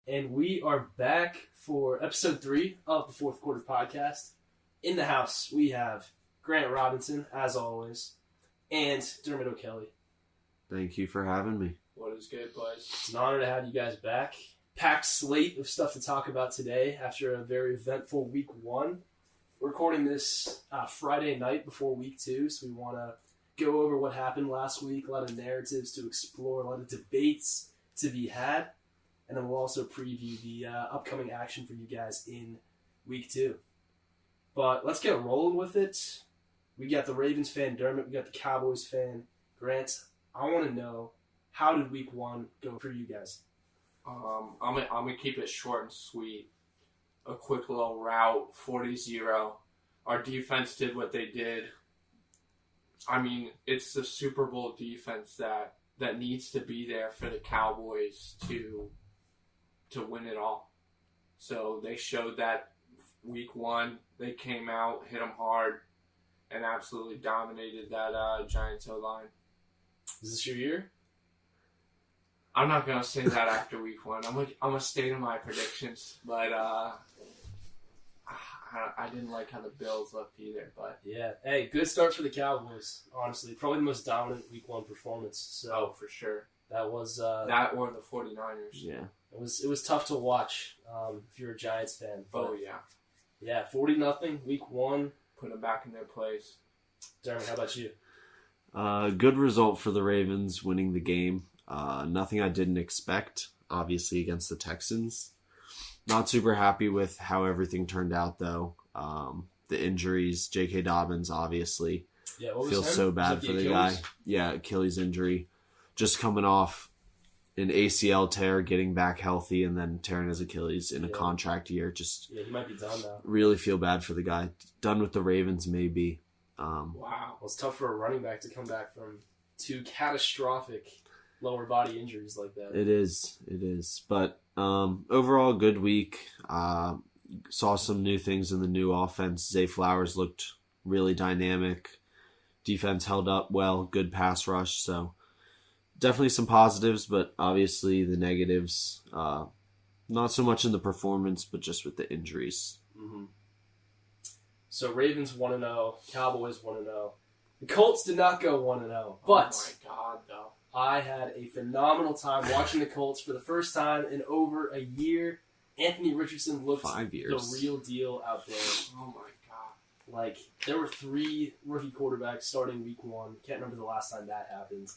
and we are back for episode 3 of the Fourth Quarter Podcast. In the house, we have Grant Robinson, as always, and Dermot O'Kelly. Thank you for having me. What is good, boys? It's an honor to have you guys back. Packed slate of stuff to talk about today after a very eventful week 1. We're recording this Friday night before week 2, so we want to go over what happened last week, a lot of narratives to explore, a lot of debates to be had, and then we'll also preview the upcoming action for you guys in week 2. But let's get rolling with it. We got the Ravens fan, Dermot. We got the Cowboys fan, Grant. I want to know, how did week 1 go for you guys? I'm gonna keep it short and sweet. A quick little route, 40-0. Our defense did what they did. I mean, it's the Super Bowl defense that needs to be there for the Cowboys to win it all. So they showed that week 1. They came out, hit them hard, and absolutely dominated that Giants O-line. Is this your year? I'm not going to say that after week 1. I'm going to stay to my predictions, but I didn't like how the Bills looked either. But yeah, hey, good start for the Cowboys, honestly. Probably the most dominant week 1 performance. So for sure. That was... that or the 49ers. Yeah. It was tough to watch if you're a Giants fan. Oh, yeah. Yeah, 40-0, week 1. Put them back in their place. Dermot, how about you? Good result for the Ravens winning the game. Nothing I didn't expect, obviously, against the Texans. Not super happy with how everything turned out, though. The injuries, J.K. Dobbins, obviously. Yeah, what was Feels him? so bad for the guy. Achilles? Yeah, Achilles injury. Just coming off an ACL tear, getting back healthy, and then tearing his Achilles in a contract year. Just he might be done now. really feel bad for the guy. Done with the Ravens, maybe. Wow. Well, it's tough for a running back to come back from 2 catastrophic lower body injuries like that. It is. But overall, good week. Saw some new things in the new offense. Zay Flowers looked really dynamic. Defense held up well. Good pass rush. So definitely some positives, but obviously the negatives. Not so much in the performance, but just with the injuries. Mm-hmm. So Ravens 1-0, Cowboys 1-0. The Colts did not go 1-0, but oh my God, though. I had a phenomenal time watching the Colts for the first time in over a year. Anthony Richardson looked 5 years. the real deal out there. Oh my God. Like, there were 3 rookie quarterbacks starting week 1. Can't remember the last time that happened.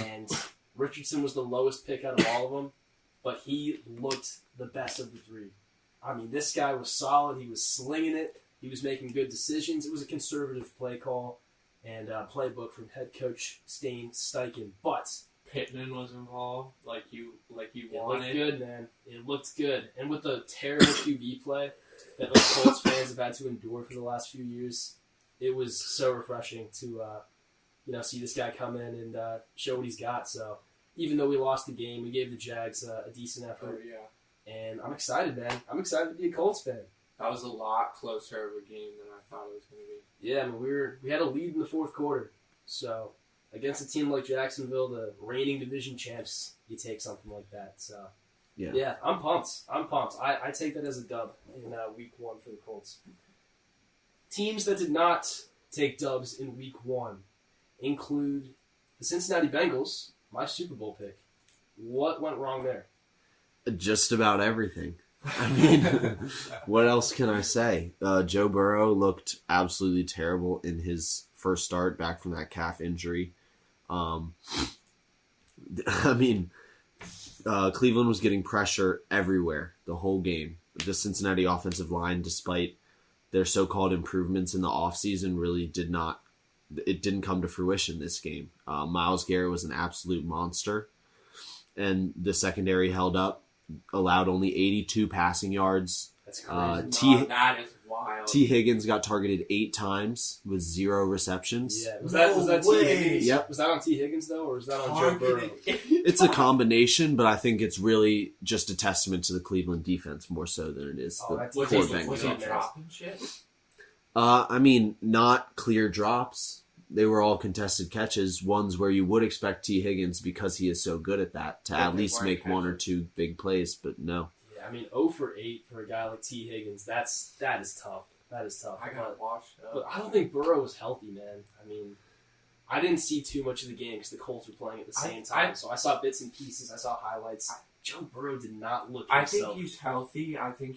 And Richardson was the lowest pick out of all of them, but he looked the best of the 3. I mean, this guy was solid. He was slinging it. He was making good decisions. It was a conservative play call and playbook from head coach Stane Steichen. But Pittman was involved, like you wanted. It looked good, man. It looked good. And with the terrible QB play that the Colts fans have had to endure for the last few years, it was so refreshing to see this guy come in and show what he's got. So even though we lost the game, we gave the Jags a decent effort. Oh, yeah. And I'm excited, man. I'm excited to be a Colts fan. That was a lot closer of a game than I thought it was going to be. Yeah, I mean, we had a lead in the 4th quarter. So against a team like Jacksonville, the reigning division champs, you take something like that. So yeah, I'm pumped. I take that as a dub in week 1 for the Colts. Teams that did not take dubs in week 1 include the Cincinnati Bengals, my Super Bowl pick. What went wrong there? Just about everything. I mean, what else can I say? Joe Burrow looked absolutely terrible in his first start back from that calf injury. I mean, Cleveland was getting pressure everywhere the whole game. The Cincinnati offensive line, despite their so-called improvements in the offseason, really didn't come to fruition this game. Myles Garrett was an absolute monster, and the secondary held up. Allowed only 82 passing yards. That's crazy. That is wild. T. Higgins got targeted 8 times with 0 receptions. Yeah, was that T. Higgins? Yep. Was that on T. Higgins though, or was that on Joe Burrow? It's a combination, but I think it's really just a testament to the Cleveland defense more so than it is the core Bengals. Was he dropping shit? I mean, not clear drops, they were all contested catches, ones where you would expect T. Higgins, because he is so good at that, to at least make one or two big plays, but no. Yeah, I mean, 0 for 8 for a guy like T. Higgins, that is tough. That is tough. I gotta watch that. But I don't think Burrow was healthy, man. I mean, I didn't see too much of the game because the Colts were playing at the same time. So I saw bits and pieces. I saw highlights. Joe Burrow did not look himself. I think he's healthy. I think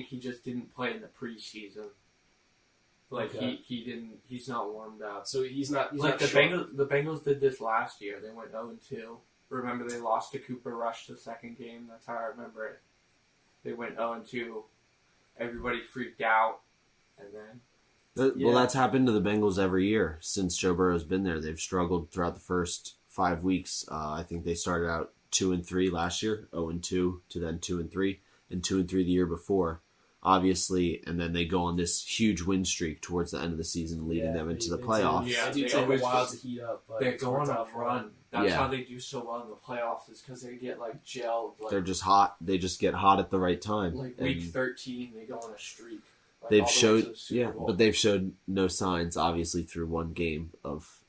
he just didn't play in the preseason. Like Okay. he's not warmed up. So he's not Like the sharp. Bengals did this last year. They went 0-2. Remember they lost to Cooper Rush the second game. That's how I remember it. They went 0-2. Everybody freaked out, and then Well, that's happened to the Bengals every year since Joe Burrow's been there. They've struggled throughout the first 5 weeks. I think they started out 2-3 last year, 0-2 to then 2-3, and 2-3 the year before, obviously. And then they go on this huge win streak towards the end of the season, leading them into the playoffs. They do they take a always while to heat up. But they go on a run. That's Yeah. how they do so well in the playoffs. Is because they get like gelled. Like, They're just hot. They just get hot at the right time. like And week 13, they go on a streak. Like, they've all the way to showed, the Super Bowl. but they've showed no signs, obviously, through one game of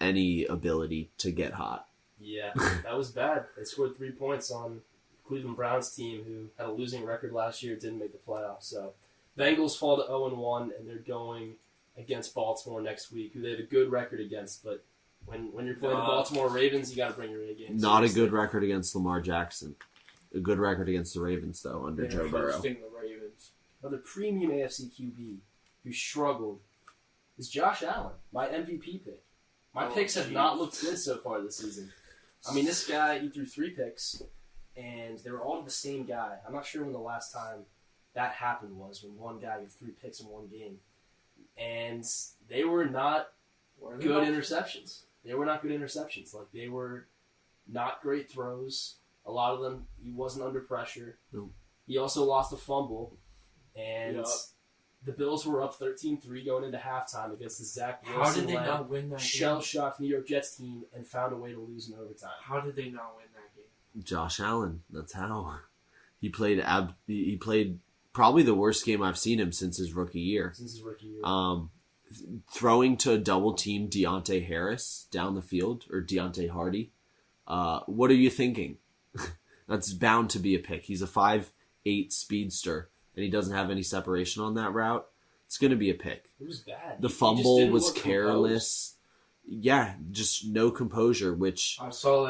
any ability to get hot. Yeah, that was bad. They scored 3 points on Cleveland Browns team who had a losing record last year, didn't make the playoffs. So Bengals fall to 0-1, and they're going against Baltimore next week, who they have a good record against. But when you're playing the Baltimore Ravens, you got to bring your A game. Not a seriously. good record against Lamar Jackson. A good record against the Ravens, though, under They're Joe Burrow. hosting the Ravens. Another premium AFC QB who struggled is Josh Allen, my MVP pick. My picks have not looked good so far this season. I mean, this guy, he threw 3 picks, and they were all to the same guy. I'm not sure when the last time that happened was, when one guy gets 3 picks in one game. And they were not good interceptions. They were not good interceptions. Like, they were not great throws. A lot of them, he wasn't under pressure. No. He also lost a fumble. And Yup. the Bills were up 13-3 going into halftime against the Zach How Wilson did they not win that game? shell-shocked New York Jets team and found a way to lose in overtime. How did they not win that game? Josh Allen, that's how. He played probably the worst game I've seen him since his rookie year. Since his rookie year. Throwing to double team Deontay Harris down the field, or Deontay Hardy. What are you thinking? That's bound to be a pick. He's a 5'8" speedster, and he doesn't have any separation on that route. It's going to be a pick. It was bad. The He just fumble didn't was look careless. Yeah, just no composure, which, I saw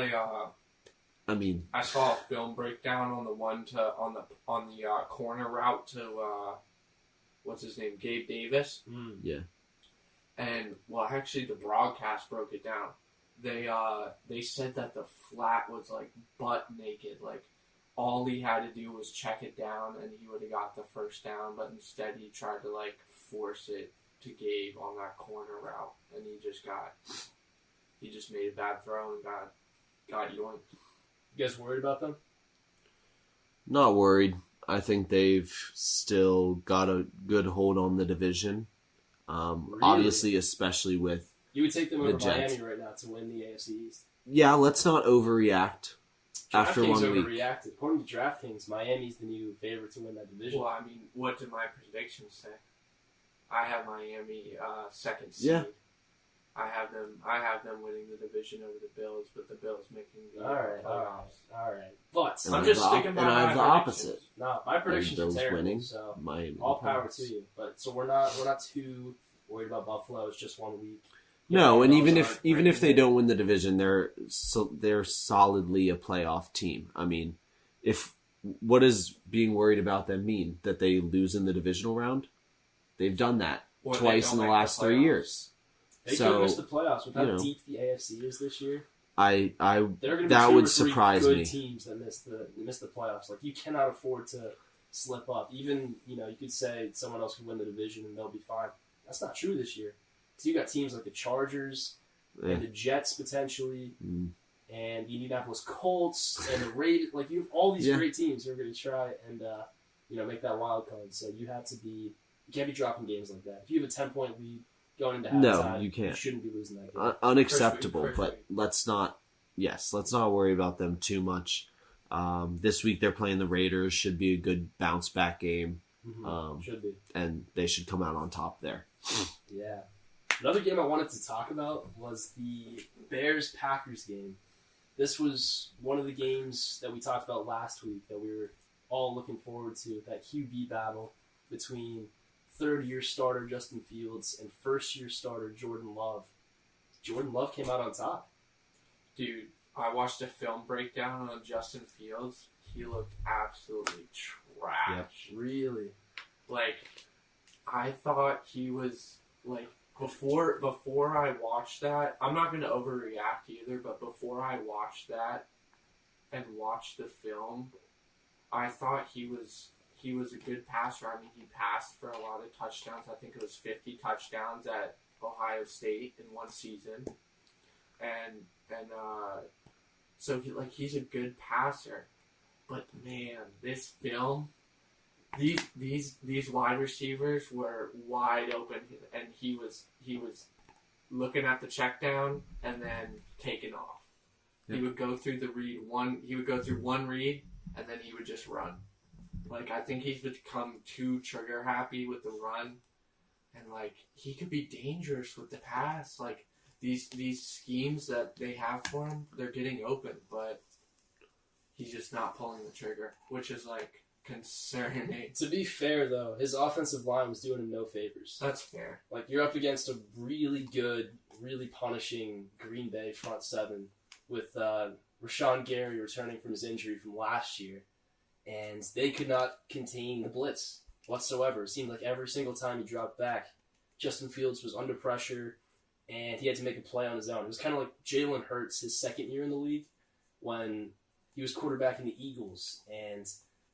I mean, a film breakdown on the corner route to what's his name, Gabe Davis. composed. yeah. And well, actually, the broadcast broke it down. They said that the flat was like butt naked. Like all he had to do was check it down, and he would have got the first down. But instead, he tried to like force it to Gabe on that corner route, and he just made a bad throw and got yoinked. You guys worried about them? Not worried. I think they've still got a good hold on the division. Really? Obviously, especially with... You would take them over The Jets. Miami right now to win the AFC East. Yeah, let's not overreact after DraftKings 1 week. overreacted. According to DraftKings, Miami's the new favorite to win that division. Well, I mean, what did my predictions say? I have Miami second seed. Yeah. I have them winning the division over the Bills, but the Bills making the all right. But And I'm I just have the sticking by and I my have the predictions. opposite. no, my predictions are Bills terrible. winning. So Miami. all power to you. But so we're not too worried about Buffalo. It's just 1 week. No, and even if Bills are they don't win the division, they're solidly a playoff team. I mean, what does being worried about them mean? That they lose in the divisional round? They've done that Or they twice don't in the make last the 3 playoffs. years. They So, could miss the playoffs with how you know. deep the AFC is this year. I There are going to be that 2 would or 3 surprise good me. teams that miss the playoffs. Like you cannot afford to slip up. Even you could say someone else could win the division and they'll be fine. That's not true this year. So you got teams like the Chargers and the Jets potentially, and the Indianapolis Colts and the Raiders. Like you have all these great teams who are going to try and make that wild card. So you can't be dropping games like that. If you have a 10-point lead going into halftime, you can't. You shouldn't be losing that game. Unacceptable. First but week. let's not worry about them too much. This week they're playing the Raiders. Should be a good bounce back game. Should be. And they should come out on top there. Yeah. Another game I wanted to talk about was the Bears-Packers game. This was one of the games that we talked about last week that we were all looking forward to, that QB battle between third-year starter Justin Fields and first-year starter Jordan Love. Jordan Love came out on top. Dude, I watched a film breakdown on Justin Fields. He looked absolutely trash. Yep. Really? Like, I thought he was, like, before I watched that, I'm not going to overreact either, but before I watched that and watched the film, I thought he was a good passer. I mean, he passed for a lot of touchdowns. I think it was 50 touchdowns at Ohio State in one season. And so he's a good passer. But man, this film, these wide receivers were wide open, and he was looking at the check down and then taking off. Yep. He would go through the read he would go through one read and then he would just run. Like, I think he's become too trigger happy with the run, and like he could be dangerous with the pass. Like these schemes that they have for him, they're getting open, but he's just not pulling the trigger, which is like concerning. To be fair, though, his offensive line was doing him no favors. That's fair. Like, you're up against a really good, really punishing Green Bay front seven with Rashawn Gary returning from his injury from last year, and they could not contain the blitz whatsoever. It seemed like every single time he dropped back, Justin Fields was under pressure, and he had to make a play on his own. It was kind of like Jalen Hurts his second year in the league when he was quarterbacking the Eagles, and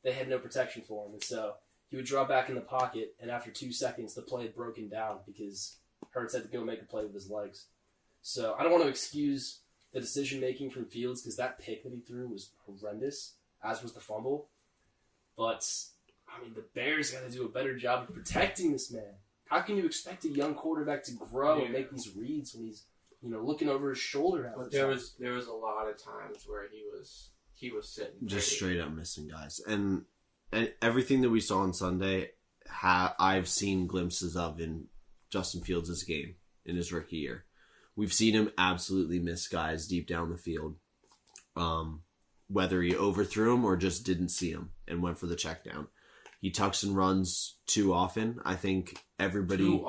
they had no protection for him. And so he would draw back in the pocket, and after 2 seconds, the play had broken down because Hurts had to go make a play with his legs. So I don't want to excuse the decision-making from Fields because that pick that he threw was horrendous, as was the fumble. But, I mean, the Bears got to do a better job of protecting this man. How can you expect a young quarterback to grow and make these reads when he's, looking over his shoulder? But there was a lot of times where he was sitting just pretty. straight up missing guys, and everything that we saw on Sunday, I've seen glimpses of in Justin Fields' game in his rookie year. We've seen him absolutely miss guys deep down the field, whether he overthrew him or just didn't see him and went for the check down. He tucks and runs too often. I think everybody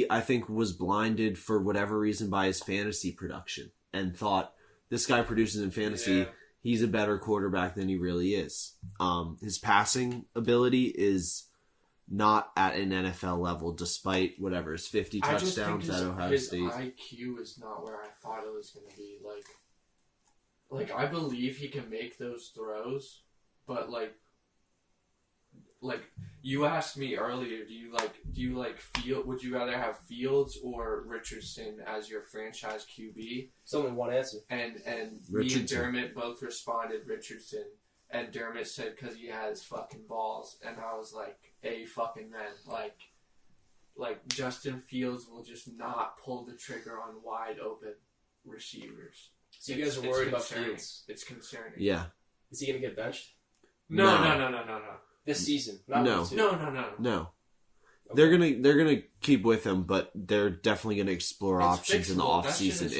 I think was blinded for whatever reason by his fantasy production and thought this guy produces in fantasy. Yeah. He's a better quarterback than he really is. His passing ability is not at an NFL level, despite whatever his 50 touchdowns at Ohio State. His IQ is not where I thought it was going to be. Like I believe he can make those throws, but like you asked me earlier, would you rather have Fields or Richardson as your franchise QB? It's only one answer. And me and Dermot both responded Richardson, and Dermot said because he has fucking balls, and I was like, a fucking man, like Justin Fields will just not pull the trigger on wide open receivers. So you guys are worried about Fields? It's concerning. Yeah. Is he gonna get benched? No. This season? No. Okay. Okay. They're gonna keep with him, but they're definitely gonna explore options in the offseason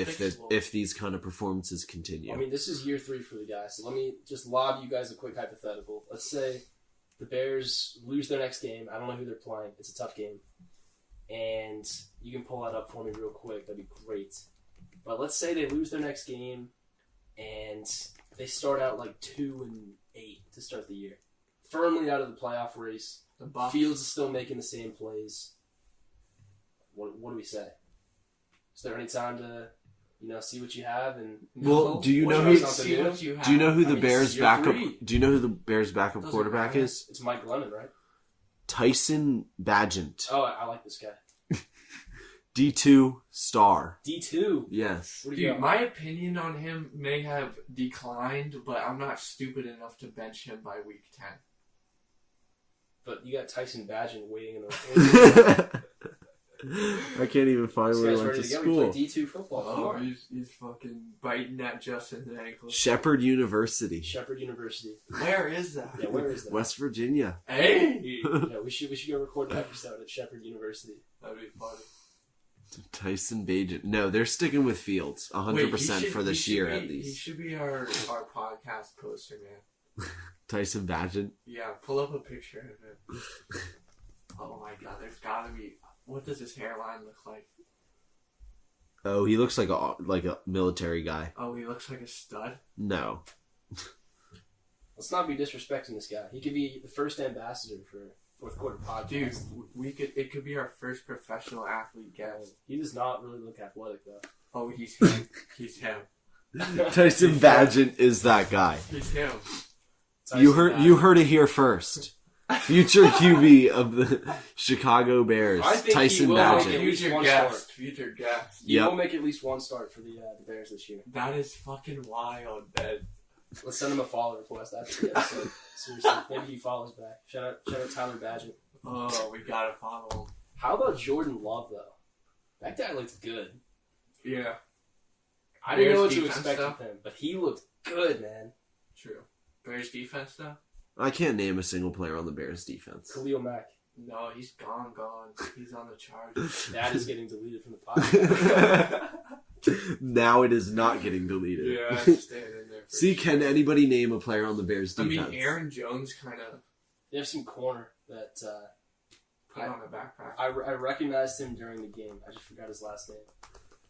if these kind of performances continue. I mean, this is year 3 for the guys. So let me just lob you guys a quick hypothetical. Let's say the Bears lose their next game. I don't know who they're playing. It's a tough game, and you can pull that up for me real quick. That'd be great. But let's say they lose their next game, and they start out like 2-8 to start the year. Firmly out of the playoff race. The Bucs. Fields is still making the same plays. What do we say? Is there any time to, see what you have? And do you know who the Bears backup? Do you know who the Bears backup quarterback is? It's Mike Glennon, right? Tyson Bagent. Oh, I like this guy. D2 star. D2? Yes. Dude, my opinion on him may have declined, but I'm not stupid enough to bench him by week 10. But you got Tyson Bagent waiting in the... I can't even find where he went to school. We play D2 football. Oh, he's fucking biting at Justin's ankle. Shepherd University. Where is that? Yeah, where is that? West Virginia. Hey! Yeah, we should go record an episode at Shepherd University. That'd be funny. Tyson Bagent. No, they're sticking with Fields 100% for this year at least. He should be our podcast poster, man. Tyson Bagent. Yeah, pull up a picture of him. Oh my god, there's gotta be. What does his hairline look like? Oh, he looks like a military guy. Oh, he looks like a stud? No. Let's not be disrespecting this guy. He could be the first ambassador for Fourth Quarter Podcast. Dude, it could be our first professional athlete guest. He does not really look athletic, though. Oh, he's him. He's him. Tyson Bagent is that guy. He's him. You heard it here first. Future QB of the Chicago Bears, Tyson Bagent. Future guest. He will make at least one start for the Bears this year. That is fucking wild, Ben. Let's send him a follow request after the episode. Seriously, maybe he follows back. Shout out Tyler Bagent. Oh, we gotta follow him. How about Jordan Love though? That guy looks good. Yeah. I didn't know what to expect with him, but he looked good, man. True. Bears defense though? I can't name a single player on the Bears defense. Khalil Mack. No, he's gone. He's on the Chargers. That is getting deleted from the podcast. Now it is not getting deleted. Yeah, I'm staying in there. See, can anybody name a player on the Bears defense? I mean, Aaron Jones kind of. They have some corner that put on a backpack. I recognized him during the game. I just forgot his last name.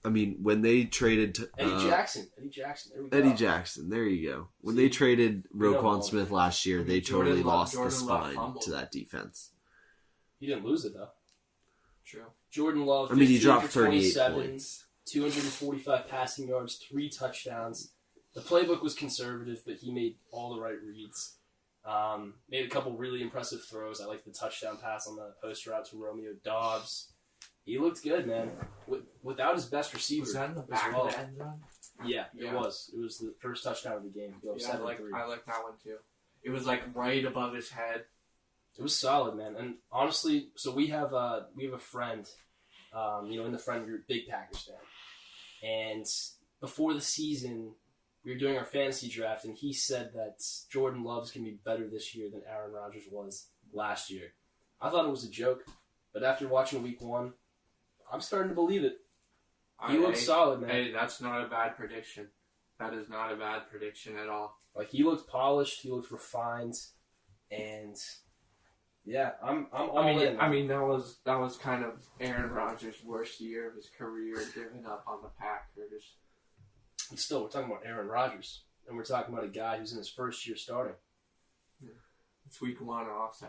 I mean, when they traded Eddie Jackson. There we go. Eddie Jackson. There you go. When they traded Roquan Smith last year, they totally lost the spine to that defense. He didn't lose it though. True. Jordan Love. I mean, he dropped 38 points. 245 passing yards, 3 touchdowns. The playbook was conservative, but he made all the right reads. Made a couple really impressive throws. I like the touchdown pass on the post route to Romeo Doubs. He looked good, man. Without his best receiver. Was that in the back of the end zone? Yeah, it was. It was the first touchdown of the game. I like that one too. It was like right above his head. It was solid, man. And honestly, so we have a friend, in the friend group, big Packers fan. And before the season, we were doing our fantasy draft, and he said that Jordan Love's going to be better this year than Aaron Rodgers was last year. I thought it was a joke, but after watching Week 1, I'm starting to believe it. He looks solid, man. Hey, that's not a bad prediction. That is not a bad prediction at all. Like, he looked polished, he looked refined, and yeah, I'm all in. I mean, that was kind of Aaron Rodgers' worst year of his career, giving up on the Packers. And still, we're talking about Aaron Rodgers, and we're talking about a guy who's in his first year starting. It's Week 1 also.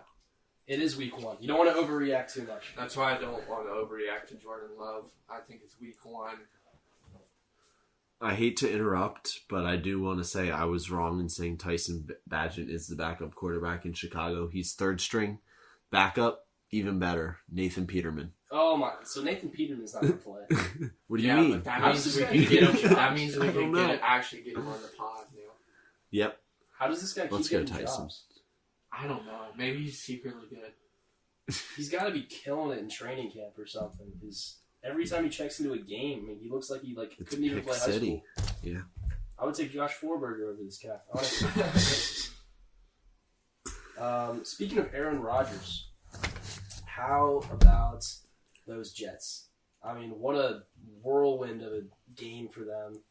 It is Week 1. You don't want to overreact too much. That's why I don't want to overreact to Jordan Love. I think it's Week 1. I hate to interrupt, but I do want to say I was wrong in saying Tyson Bagent is the backup quarterback in Chicago. He's third string. Backup, even better, Nathan Peterman. Oh my! So Nathan Peterman's not going to play. What do you mean? But that means we can get him. That means we can actually get him on the pod now. Yep. How does this guy keep getting jobs? I don't know. Maybe he's secretly good. He's got to be killing it in training camp or something. Because every time he checks into a game, I mean, he looks like he couldn't even play high school. Yeah. I would take Josh Forberger over this guy, honestly. Speaking of Aaron Rodgers, how about those Jets? I mean, what a whirlwind of a game for them.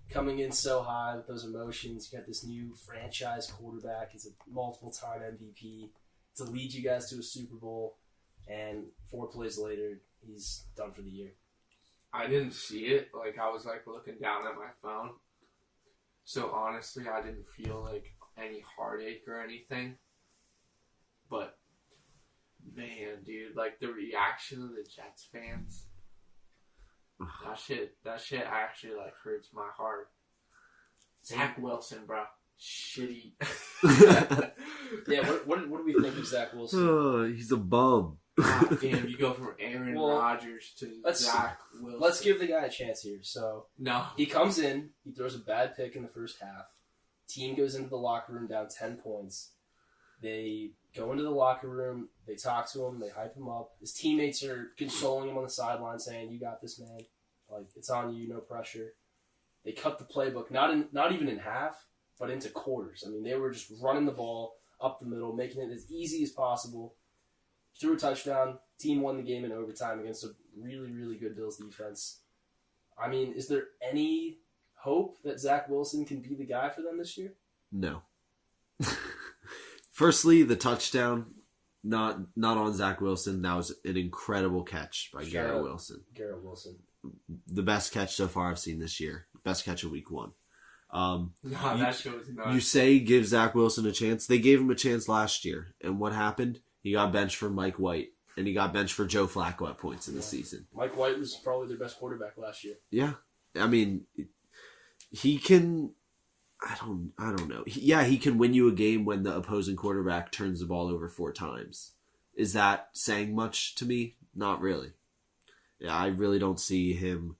Coming in so high with those emotions. You got this new franchise quarterback. He's a multiple-time MVP to lead you guys to a Super Bowl. And 4 plays later, he's done for the year. I didn't see it. I was looking down at my phone. So honestly, I didn't feel any heartache or anything. But man, dude, the reaction of the Jets fans, that shit actually hurts my heart. Zach Wilson, bro, shitty. Yeah, what do we think of Zach Wilson? Oh, he's a bum. God damn, you go from Aaron Rodgers to Zach Wilson. Let's give the guy a chance here. So no, he comes in, he throws a bad pick in the first half. Team goes into the locker room down 10 points. They go into the locker room, they talk to him, they hype him up. His teammates are consoling him on the sideline, saying, "You got this, man. It's on you, no pressure." They cut the playbook, not even in half, but into quarters. I mean, they were just running the ball up the middle, making it as easy as possible. threw a touchdown. Team won the game in overtime against a really, really good Bills defense. I mean, is there any hope that Zach Wilson can be the guy for them this year? No. Firstly, the touchdown, not on Zach Wilson. That was an incredible catch by Garrett Wilson. Garrett Wilson. The best catch so far I've seen this year. Best catch of week 1. That shows nuts. You say give Zach Wilson a chance. They gave him a chance last year. And what happened? He got benched for Mike White. And he got benched for Joe Flacco at points in the season. Mike White was probably their best quarterback last year. Yeah. I mean, he can... I don't know. He can win you a game when the opposing quarterback turns the ball over 4 times. Is that saying much to me? Not really. Yeah, I really don't see him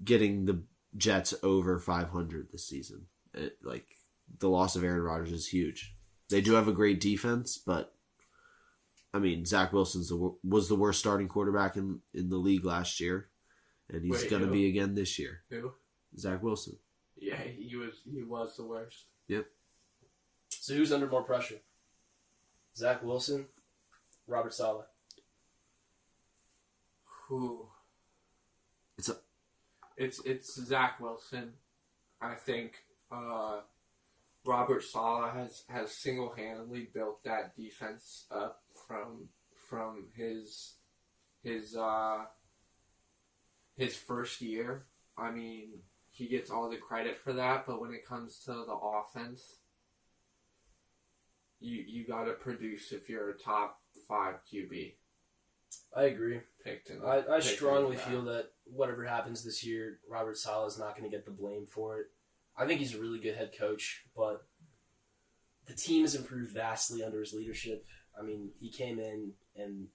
getting the Jets over 500 this season. The loss of Aaron Rodgers is huge. They do have a great defense, but I mean, Zach Wilson was the worst starting quarterback in the league last year, and he's going to be again this year. Who? Zach Wilson. Yeah, he was the worst. Yep. So who's under more pressure? Zach Wilson, Robert Saleh. Who? It's Zach Wilson. I think Robert Saleh has single-handedly built that defense up from his first year. I mean, he gets all the credit for that, but when it comes to the offense, you got to produce if you're a top 5 QB. I agree. I strongly that. feel that whatever happens this year, Robert Saleh is not going to get the blame for it. I think he's a really good head coach, but the team has improved vastly under his leadership. I mean, he came in and,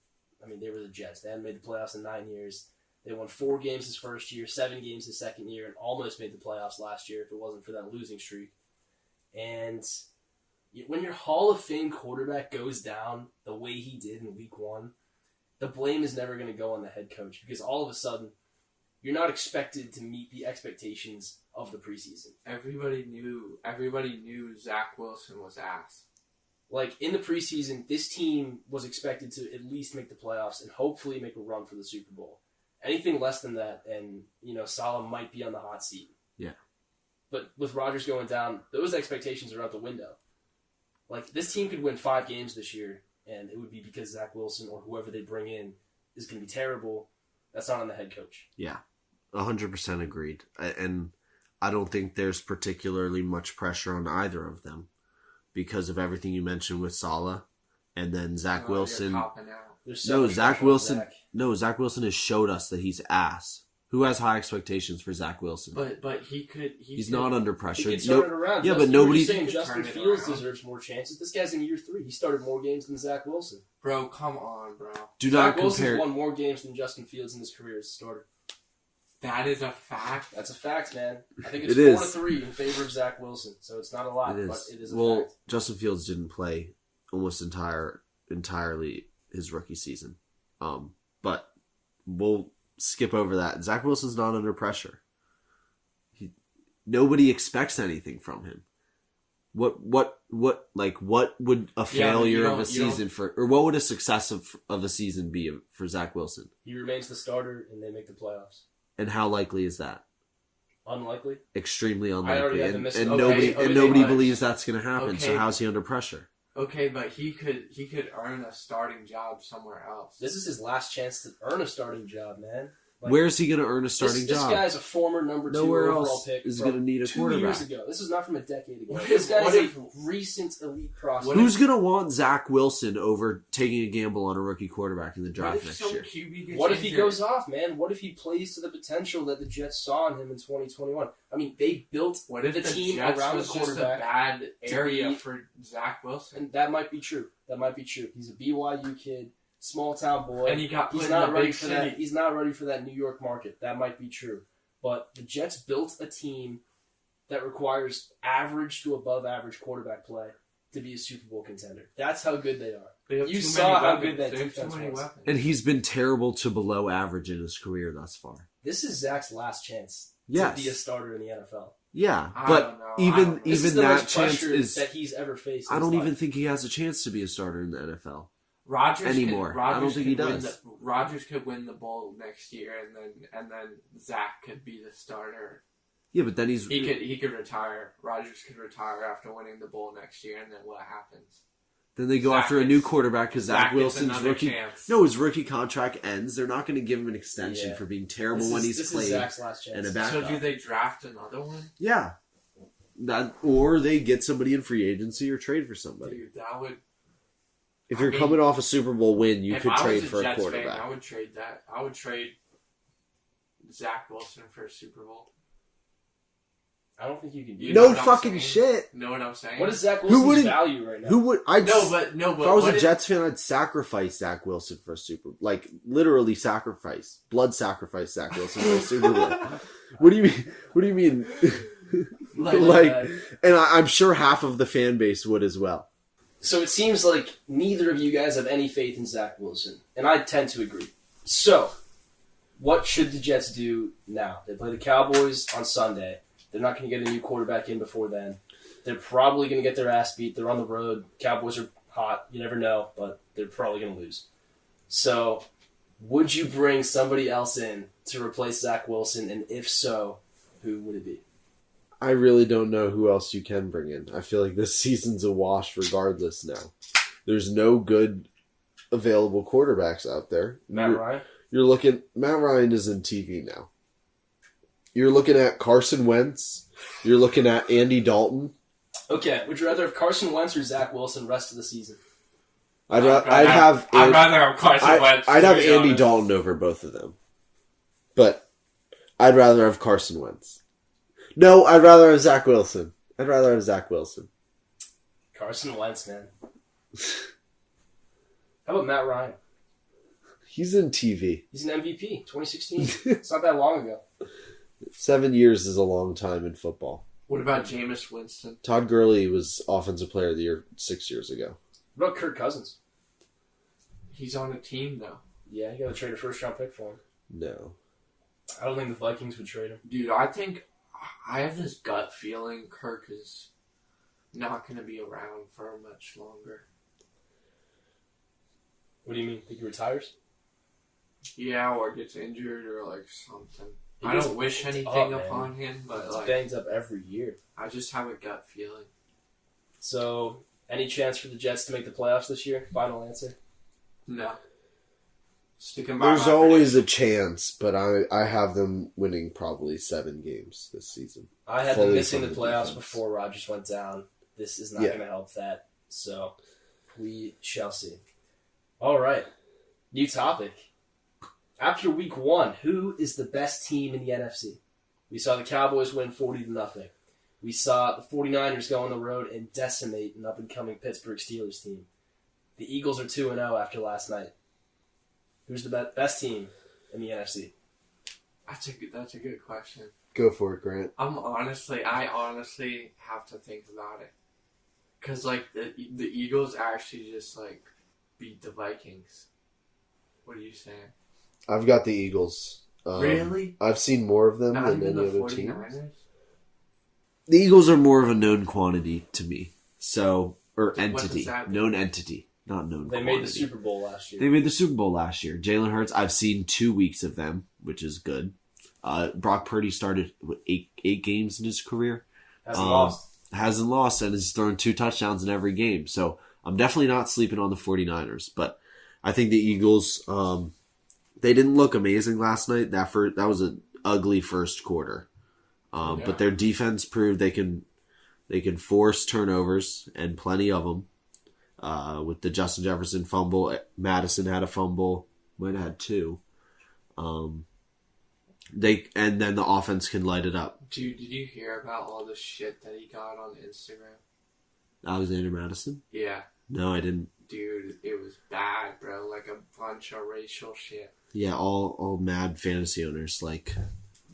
they were the Jets. They hadn't made the playoffs in 9 years. They won 4 games his first year, 7 games his second year, and almost made the playoffs last year if it wasn't for that losing streak. And when your Hall of Fame quarterback goes down the way he did in week 1, the blame is never going to go on the head coach because all of a sudden, you're not expected to meet the expectations of the preseason. Everybody knew Zach Wilson was ass. Like, in the preseason, this team was expected to at least make the playoffs and hopefully make a run for the Super Bowl. Anything less than that, and, Saleh might be on the hot seat. Yeah. But with Rodgers going down, those expectations are out the window. Like, this team could win 5 games this year, and it would be because Zach Wilson or whoever they bring in is going to be terrible. That's not on the head coach. Yeah, 100% agreed. And I don't think there's particularly much pressure on either of them because of everything you mentioned with Saleh and then Zach Wilson. Zach Wilson has showed us that he's ass. Who has high expectations for Zach Wilson? But he's not under pressure. He can turn it around. Yeah, but nobody's saying Justin Fields deserves more chances. This guy's in year 3. He started more games than Zach Wilson. Bro, come on, bro. Zach Wilson's won more games than Justin Fields in his career as a starter. That is a fact. That's a fact, man. I think it's 4-3 in favor of Zach Wilson, so it's not a lot, but it is a fact. Justin Fields didn't play almost entirely his rookie season, but we'll skip over that. Zach Wilson's not under pressure. Nobody expects anything from him. What would a failure of a season or what would a success of a season be for Zach Wilson? He remains the starter and they make the playoffs. And how likely is that? Unlikely. Extremely unlikely. And nobody believes that's going to happen. Okay. So how's he under pressure? Okay, but he could earn a starting job somewhere else. This is his last chance to earn a starting job, man. Like, where is he going to earn a starting job? This guy's a former number 2 Nowhere overall else pick. Is going to need a 2 quarterback. years ago. This is not from a decade ago. This guy's a recent elite prospect. Who's going to want Zach Wilson over taking a gamble on a rookie quarterback in the draft next year? What if he goes off, man? What if he plays to the potential that the Jets saw in him in 2021? I mean, they built the team Jets around the was quarterback. Just a bad area for Zach Wilson. And that might be true. He's a BYU kid. Small town boy, and he got put in the big city. He's not ready for that New York market. That might be true, but the Jets built a team that requires average to above average quarterback play to be a Super Bowl contender. That's how good they are. You saw how good that defense was. And he's been terrible to below average in his career thus far. This is Zach's last chance to be a starter in the NFL. Yeah, but even that chance is that he's ever faced. I don't even think he has a chance to be a starter in the NFL. Rodgers anymore. I don't think he does. Rodgers could win the bowl next year, and then Zach could be the starter. Yeah, but then he could retire. Rodgers could retire after winning the bowl next year, and then what happens? Then they go after a new quarterback because Zach Wilson's rookie. Chance. No, his rookie contract ends. They're not going to give him an extension for being terrible when he's played. This is Zach's last chance. And a backup. So do they draft another one? Yeah. Or they get somebody in free agency or trade for somebody. Dude, that would. If you're coming off a Super Bowl win, you could trade for Jets a quarterback. Fan, I would trade that. I would trade Zach Wilson for a Super Bowl. I don't think you can do that. No fucking shit. You know what I'm saying? What is Zach Wilson's value right now? Who would? No, but if I was a Jets fan, I'd sacrifice Zach Wilson for a Super Bowl. Like, literally sacrifice. Blood sacrifice Zach Wilson for a Super Bowl. What do you mean? What do you mean? And I'm sure half of the fan base would as well. So it seems like neither of you guys have any faith in Zach Wilson, and I tend to agree. So, what should the Jets do now? They play the Cowboys on Sunday. They're not going to get a new quarterback in before then. They're probably going to get their ass beat. They're on the road. Cowboys are hot. You never know, but they're probably going to lose. So, would you bring somebody else in to replace Zach Wilson, and if so, who would it be? I really don't know who else you can bring in. I feel like this season's a wash regardless now. There's no good available quarterbacks out there. Matt Ryan? Matt Ryan is in TV now. You're looking at Carson Wentz. You're looking at Andy Dalton. Okay, would you rather have Carson Wentz or Zach Wilson rest of the season? I'd rather have Carson Wentz. I'd have Andy Dalton over both of them. But I'd rather have Carson Wentz. No, I'd rather have Zach Wilson. Carson Wentz, man. How about Matt Ryan? He's in TV. He's an MVP, 2016. It's not that long ago. 7 years is a long time in football. What about Jameis Winston? Todd Gurley was Offensive Player of the Year 6 years ago. What about Kirk Cousins? He's on a team, though. Yeah, you got to trade a first-round pick for him. No. I don't think the Vikings would trade him. Dude, I have this gut feeling Kirk is not going to be around for much longer. What do you mean? Think he retires? Yeah, or gets injured or like something. I don't wish anything upon him, but it's banged up every year. I just have a gut feeling. So, any chance for the Jets to make the playoffs this year? Final answer? No. Sticking by. There's always a chance, but I have them winning probably 7 games this season. I had them missing the playoffs before Rodgers went down. This is not going to help that. So, we shall see. All right. New topic. After week 1, who is the best team in the NFC? We saw the Cowboys win 40-0. We saw the 49ers go on the road and decimate an up-and-coming Pittsburgh Steelers team. The Eagles are 2-0 after last night. Who's the best team in the NFC? That's a good question. Go for it, Grant. I honestly have to think about it. Because, like, the Eagles actually just, like, beat the Vikings. What are you saying? I've got the Eagles. Really? I've seen more of them than any other 49ers? team. The Eagles are more of a known quantity to me. Entity. Known entity. Not known They quantity. made the Super Bowl last year. Jalen Hurts, I've seen 2 weeks of them, which is good. Brock Purdy started, 8 games in his career? Hasn't lost and has thrown 2 touchdowns in every game. So I'm definitely not sleeping on the 49ers. But I think the Eagles, they didn't look amazing last night. That was an ugly first quarter. But their defense proved they can force turnovers, and plenty of them. With the Justin Jefferson fumble, Madison had a fumble. Might have had 2. And then the offense can light it up. Dude, did you hear about all the shit that he got on Instagram? Alexander Madison? Yeah. No, I didn't. Dude, it was bad, bro. Like a bunch of racial shit. Yeah, all mad fantasy owners.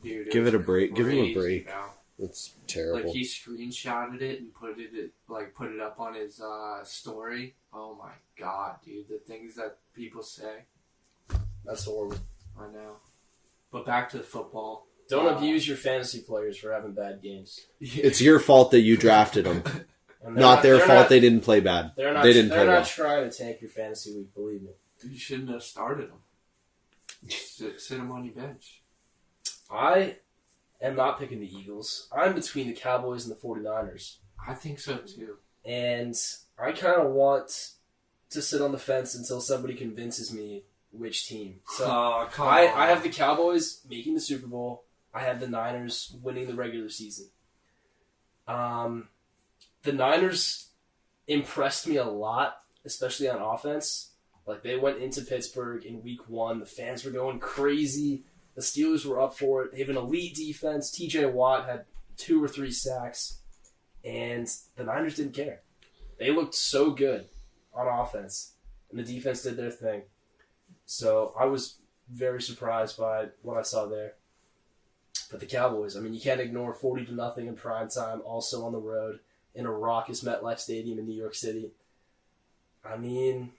Dude, give it a break. Crazy, give him a break. Bro. It's terrible. Like, he screenshotted it and put it up on his story. Oh my god, dude, the things that people say. That's horrible. I know. But back to the football. Don't abuse your fantasy players for having bad games. It's your fault that you drafted them. And Not their they're fault. not- They didn't play bad. They're not. They didn't they're play not well. trying to tank your fantasy week. Believe me. You shouldn't have started them. Sit them on your bench. I am not picking the Eagles. I'm between the Cowboys and the 49ers. I think so too. And I kind of want to sit on the fence until somebody convinces me which team. So Come I on. have the Cowboys making the Super Bowl. I have the Niners winning the regular season. The Niners impressed me a lot, especially on offense. Like, they went into Pittsburgh in week 1. The fans were going crazy. The Steelers were up for it. They have an elite defense. TJ Watt had 2 or 3 sacks. And the Niners didn't care. They looked so good on offense. And the defense did their thing. So I was very surprised by what I saw there. But the Cowboys, I mean, you can't ignore 40-0 in prime time, also on the road in a raucous MetLife Stadium in New York City. I mean,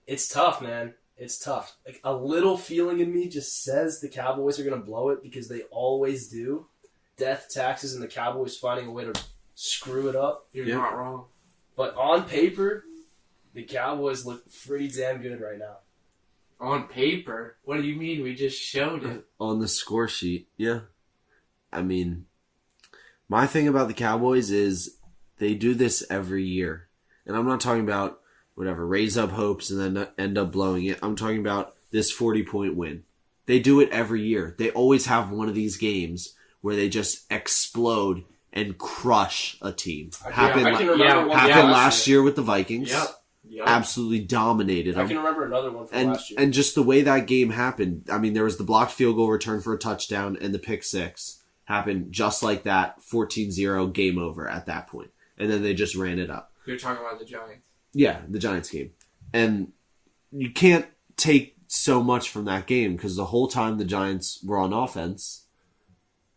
it's tough, man. It's tough. Like, a little feeling in me just says the Cowboys are going to blow it because they always do. Death, taxes, and the Cowboys finding a way to screw it up. You're Yeah. not wrong. But on paper, the Cowboys look pretty damn good right now. On paper? What do you mean? We just showed it. On the score sheet, yeah. I mean, my thing about the Cowboys is they do this every year. And I'm not talking about whatever, raise up hopes and then end up blowing it. I'm talking about this 40-point win. They do it every year. They always have one of these games where they just explode and crush a team. Happened I can remember one happened last year with the Vikings. Yep. Absolutely dominated I them. can remember another one from last year. And just the way that game happened, I mean, there was the blocked field goal return for a touchdown and the pick six happened just like that, 14-0, game over at that point. And then they just ran it up. You're talking about the Giants. Yeah, the Giants game. And you can't take so much from that game because the whole time the Giants were on offense,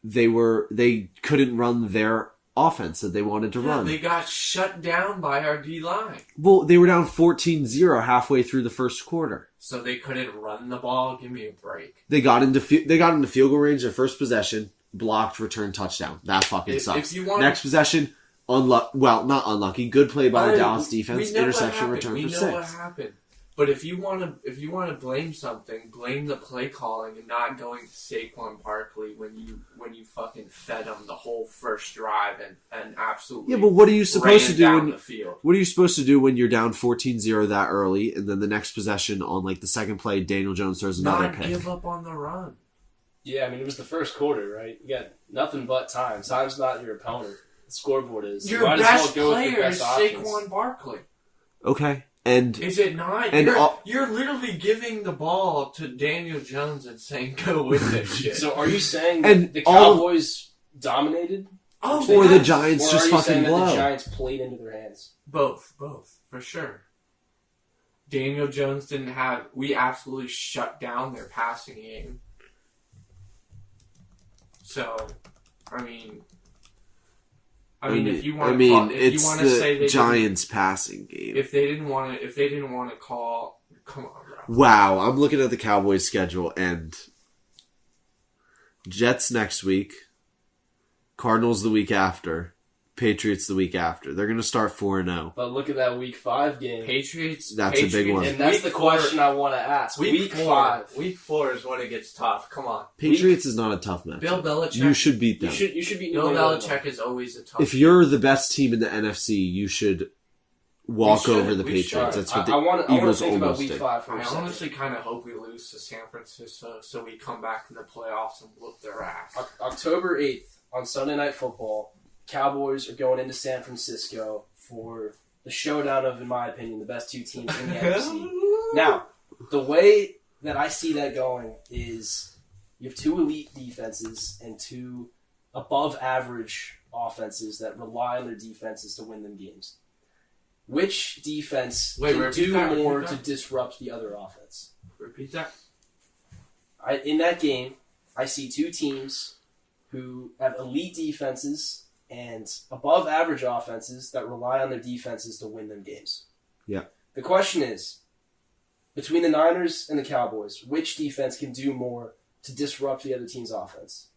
they couldn't run their offense that they wanted to run. They got shut down by our D-line. Well, they were down 14-0 halfway through the first quarter. So they couldn't run the ball. Give me a break. They got into field goal range their first possession, blocked, return, touchdown. That fucking sucks. If you want, Next possession, not unlucky. Good play by the Dallas we defense. know what Interception, happened. return we for know 6. what happened. But if you want to blame something, blame the play calling and not going to Saquon Barkley when you fucking fed him the whole first drive and absolutely. Yeah, but what are you supposed to do down when the field? What are you supposed to do when you're down 14-0 that early, and then the next possession on like the second play, Daniel Jones throws another Not pick? give up on the run. Yeah, I mean, it was the first quarter, right? You got nothing but time. Time's not your opponent. The scoreboard is. Your You might best as well go with your player best is options. Saquon Barkley. Okay, and Is it not? And You're literally giving the ball to Daniel Jones and saying, "Go with this shit." So are you saying And that the all- Cowboys dominated? or the yes. Giants Or just are you fucking saying that blow. the Giants played into their hands? Both, for sure. Daniel Jones didn't have. We absolutely shut down their passing game. So, I mean, if you want to, it's say the they Giants passing game. if they didn't want to call, come on, bro. Wow, I'm looking at the Cowboys schedule and Jets next week, Cardinals the week after, Patriots the week after. They're going to start 4-0. But look at that Week 5 game. Patriots. That's a big one. And that's Week the 4 question I want to ask. Week 5. Week 4 is when it gets tough. Come on. Patriots is not a tough match. Bill Belichick. You should beat them. You should be Bill Belichick is always a tough. If you're the best team in the NFC, you should walk We should. over the We Patriots. should. That's what I want the to Eagles think about almost Week did. 5 for a I second. honestly kind of hope we lose to San Francisco so we come back in the playoffs and whoop their ass. October 8th on Sunday Night Football, Cowboys are going into San Francisco for the showdown of, in my opinion, the best 2 teams in the NFC. Now, the way that I see that going is you have 2 elite defenses and 2 above-average offenses that rely on their defenses to win them games. Which defense can repeat do that, more repeat to that. disrupt the other offense? Repeat that. In that game, I see 2 teams who have elite defenses and above average offenses that rely on their defenses to win them games. Yeah. The question is, between the Niners and the Cowboys, which defense can do more to disrupt the other team's offense?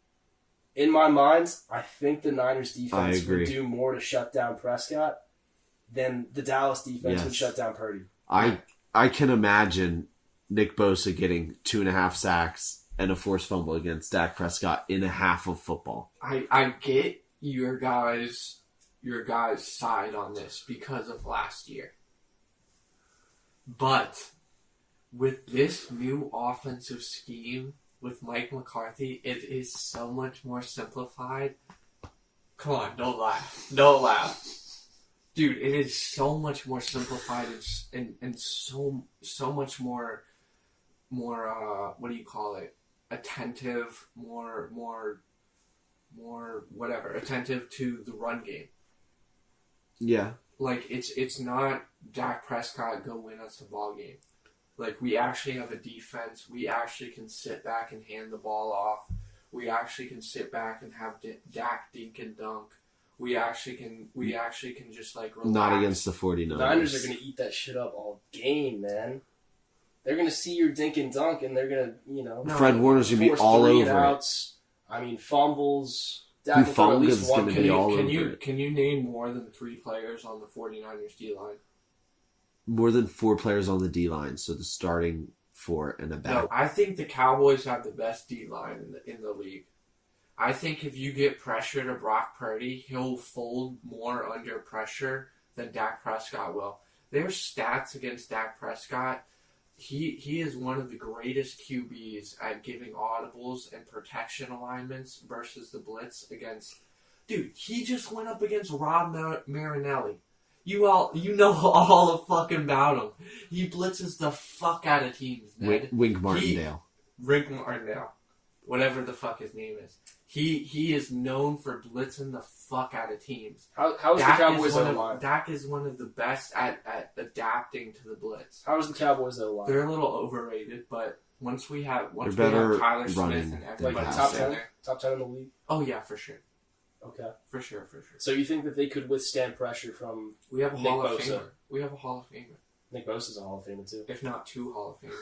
In my mind, I think the Niners defense would do more to shut down Prescott, then the Dallas defense would Yes. shut down Purdy. I can imagine Nick Bosa getting 2.5 sacks and a forced fumble against Dak Prescott in a half of football. I get your guys' side on this because of last year. But with this new offensive scheme with Mike McCarthy, it is so much more simplified. Come on, don't laugh. Don't laugh. Dude, it is so much more simplified and so much more what do you call it? Attentive, more whatever, attentive to the run game. Yeah. Like it's not Dak Prescott go win us the ball game. Like we actually have a defense. We actually can sit back and hand the ball off. We actually can sit back and have Dak dink and dunk. We actually can just like relax. Not against the 49ers. The Niners are going to eat that shit up all game, man. They're going to see your dink and dunk, and they're going to, Fred Warner's going to be force all 3 over and it. outs. I mean, fumbles. Dak will throw at least Fungus is one. gonna be all over Can you name more than 3 players on the 49ers D-line? More than 4 players on the D-line, so the starting 4 and a back. No, I think the Cowboys have the best D-line in the league. I think if you get pressure to Brock Purdy, he'll fold more under pressure than Dak Prescott will. Their stats against Dak Prescott, he is one of the greatest QBs at giving audibles and protection alignments versus the blitz against... Dude, he just went up against Rob Marinelli. You know all fucking about him. He blitzes the fuck out of teams, Ned. Wink Martindale. Rick Martindale. Whatever the fuck his name is. He is known for blitzing the fuck out of teams. How is the Cowboys O-line? Dak is one of the best at adapting to the blitz. How is the Cowboys O-line? They're a little overrated, but once we have They're better Kyler Smith running and than everybody Like top passing. 10? there. Top 10 in the league? Oh yeah, for sure. Okay. For sure. So you think that they could withstand pressure from We have a Nick Hall of Bosa. Famer. We have a Hall of Famer. Nick Bosa's a Hall of Famer too? If not 2 Hall of Famers.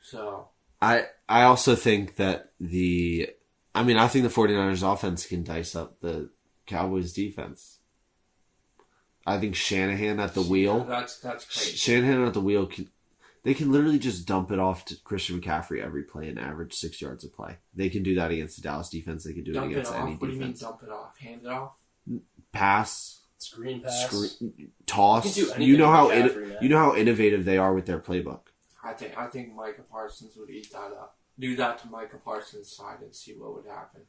So I also think that I think the 49ers offense can dice up the Cowboys defense. I think Shanahan at the wheel. that's crazy. Shanahan at the wheel they can literally just dump it off to Christian McCaffrey every play and average 6 yards a play. They can do that against the Dallas defense. They can do Dump it it against off. any What do you mean defense. dump it off? Hand it off? Pass, Screen pass. toss. You can do anything You know how with McCaffrey, man. you know how innovative they are with their playbook. I think Micah Parsons would eat that up. Do that to Micah Parsons' side and see what would happen.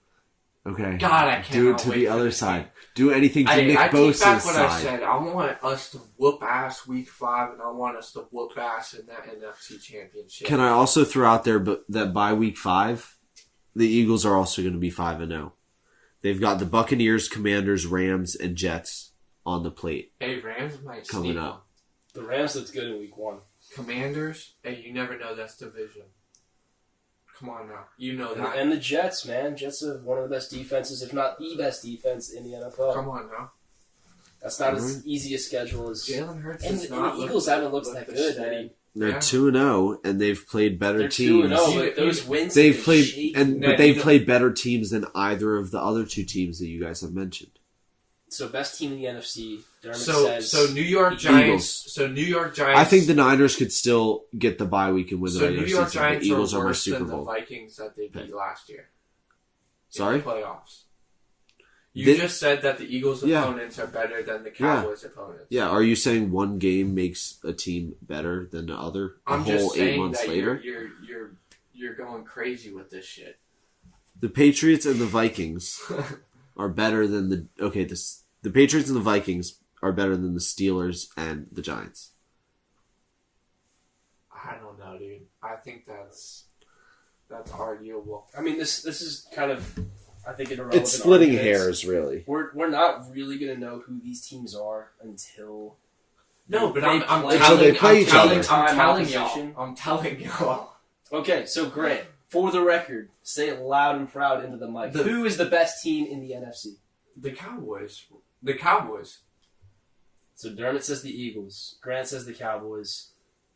Okay. God, I do it cannot to wait the for other this side. game. Do anything to Nick I take Bosa's back what I side. said. I want us to whoop ass week 5, and I want us to whoop ass in that NFC Championship. Can I also throw out there that by week 5, the Eagles are also going to be 5-0. They've got the Buccaneers, Commanders, Rams, and Jets on the plate Hey, Rams might coming sneak up. The Rams looked good in week 1. Commanders, hey, you never know that's division. Come on now. You know that. And the Jets, man. Jets have one of the best defenses, if not the best defense in the NFL. Come on now. That's not as easy a schedule as... Jalen Hurts And, does and not the Eagles haven't looked that the good, steady. man. They're Yeah. 2-0, and they've played better They're teams. 2-0, but those wins... They've have played, shaken. but they've played better teams than either of the other 2 teams that you guys have mentioned. So best team in the NFC, Dermot So says... New York Eagles. Giants. So New York Giants. I think the Niners could still get the bye week and win the So regular New York season. The Giants Eagles are are my worse Super than the Bowl. Vikings that they beat last year. Sorry? In the playoffs. You They- just said that the Eagles' Yeah. opponents are better than the Cowboys' opponents. Yeah, are you saying one game makes a team better than the other? A I'm whole just 8 saying months that later? you're going crazy with this shit. The Patriots and the Vikings are better than the Patriots and the Vikings are better than the Steelers and the Giants. I don't know, dude. I think that's arguable. I mean, this is kind of, I think, an irrelevant It's splitting argument. hairs, really. We're not really going to know who these teams are until... No, but They I'm play- Until they play each other. I'm telling y'all. Okay, so Grant, for the record, say it loud and proud into the mic. Who is the best team in the NFC? The Cowboys. The Cowboys. So Dermot says the Eagles. Grant says the Cowboys.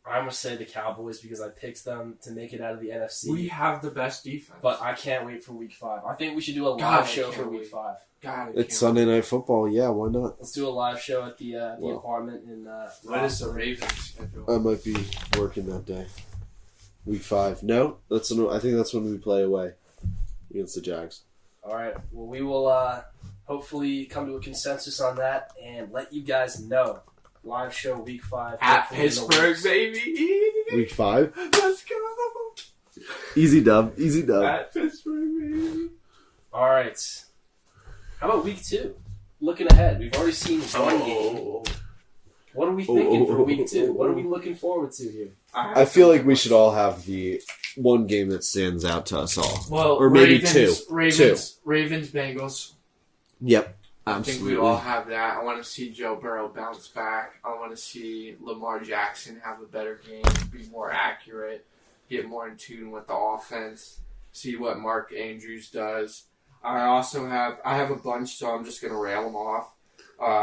I'm going to say the Cowboys because I picked them to make it out of the NFC. We have the best defense. But I can't wait for Week 5. I think we should do a live God, show I for can't Week wait. 5. God, It's Sunday Night Football. Yeah, why not? Let's do a live show at the Well. apartment in What is the Ravens schedule? I might be working that day. Week 5. No, I think that's when we play away against the Jags. All right. Well, we will hopefully come to a consensus on that and let you guys know. Live show Week 5 At hopefully in the Pittsburgh, weeks. baby. Week 5. Let's go. Easy dub. Easy dub. At Pittsburgh, baby. All right. How about Week 2? Looking ahead, we've already seen one game. What are we thinking for Week 2? What are we looking forward to here? I feel like we should all have the one game that stands out to us all. Well, Or maybe Ravens, two. Ravens, Bengals. Yep. I think Absolutely. we all have that. I want to see Joe Burrow bounce back. I want to see Lamar Jackson have a better game, be more accurate, get more in tune with the offense, see what Mark Andrews does. I have a bunch, so I'm just going to rail them off.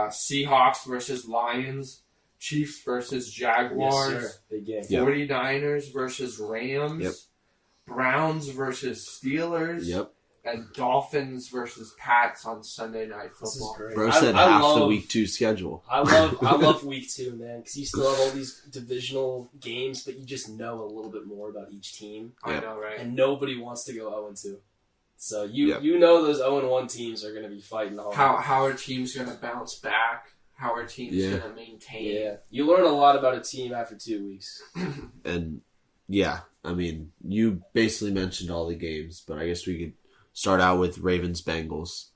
Seahawks versus Lions, Chiefs versus Jaguars, Yes, sir. Big game. Yep. 49ers versus Rams, Yep. Browns versus Steelers, Yep. and Dolphins versus Pats on Sunday Night This is Football. great. Bro said half the Week 2 schedule. I love Week 2, man, because you still have all these divisional games, but you just know a little bit more about each team, I Yep. know, right? and nobody wants to go 0-2. So you Yep. you know those 0-1 teams are going to be fighting hard. How are teams going to bounce back? How are teams Yeah. going to maintain? Yeah, you learn a lot about a team after 2 weeks. And yeah, I mean, you basically mentioned all the games, but I guess we could start out with Ravens-Bengals.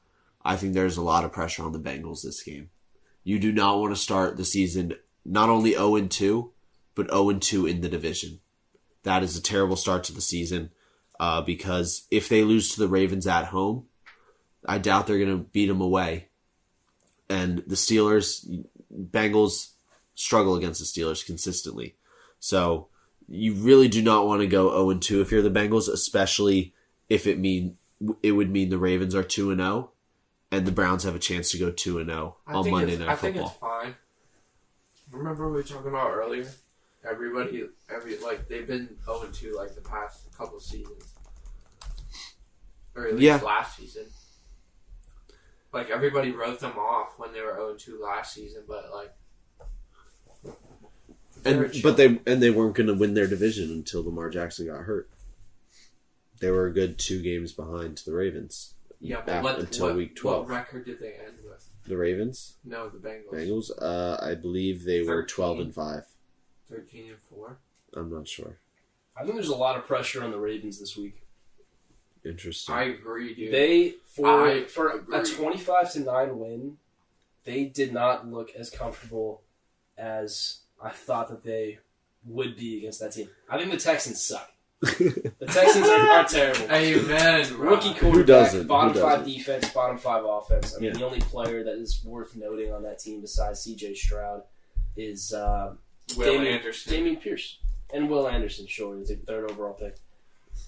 I think there's a lot of pressure on the Bengals this game. You do not want to start the season not only 0-2, but 0-2 in the division. That is a terrible start to the season because if they lose to the Ravens at home, I doubt they're going to beat them away. And the Bengals struggle against the Steelers consistently. So you really do not want to go 0-2 if you're the Bengals, especially if it would mean the Ravens are 2-0 and the Browns have a chance to go 2-0 on Monday Night I think Football. it's fine. Remember we were talking about earlier? They've been 0-2 like the past couple seasons. Or at least last season. Like, everybody wrote them off when they were 0-2 last season, but, like... They weren't going to win their division until Lamar Jackson got hurt. They were a good 2 games behind the Ravens. Yeah, but until week 12. What record did they end with? The Ravens? No, the Bengals. I believe they were 13. 12-5. 13-4? I'm not sure. I think there's a lot of pressure on the Ravens this week. Interesting. I agree, dude. They for I a agree. 25-9 win, they did not look as comfortable as I thought that they would be against that team. I think the Texans suck. The Texans are terrible. Amen, bro. Rookie quarterback, Who doesn't? bottom Who 5 doesn't? defense, bottom 5 offense. I mean, Yeah. the only player that is worth noting on that team besides C.J. Stroud is Will Anderson. Damian Pierce. And Will Anderson, sure. He's a 3rd overall pick.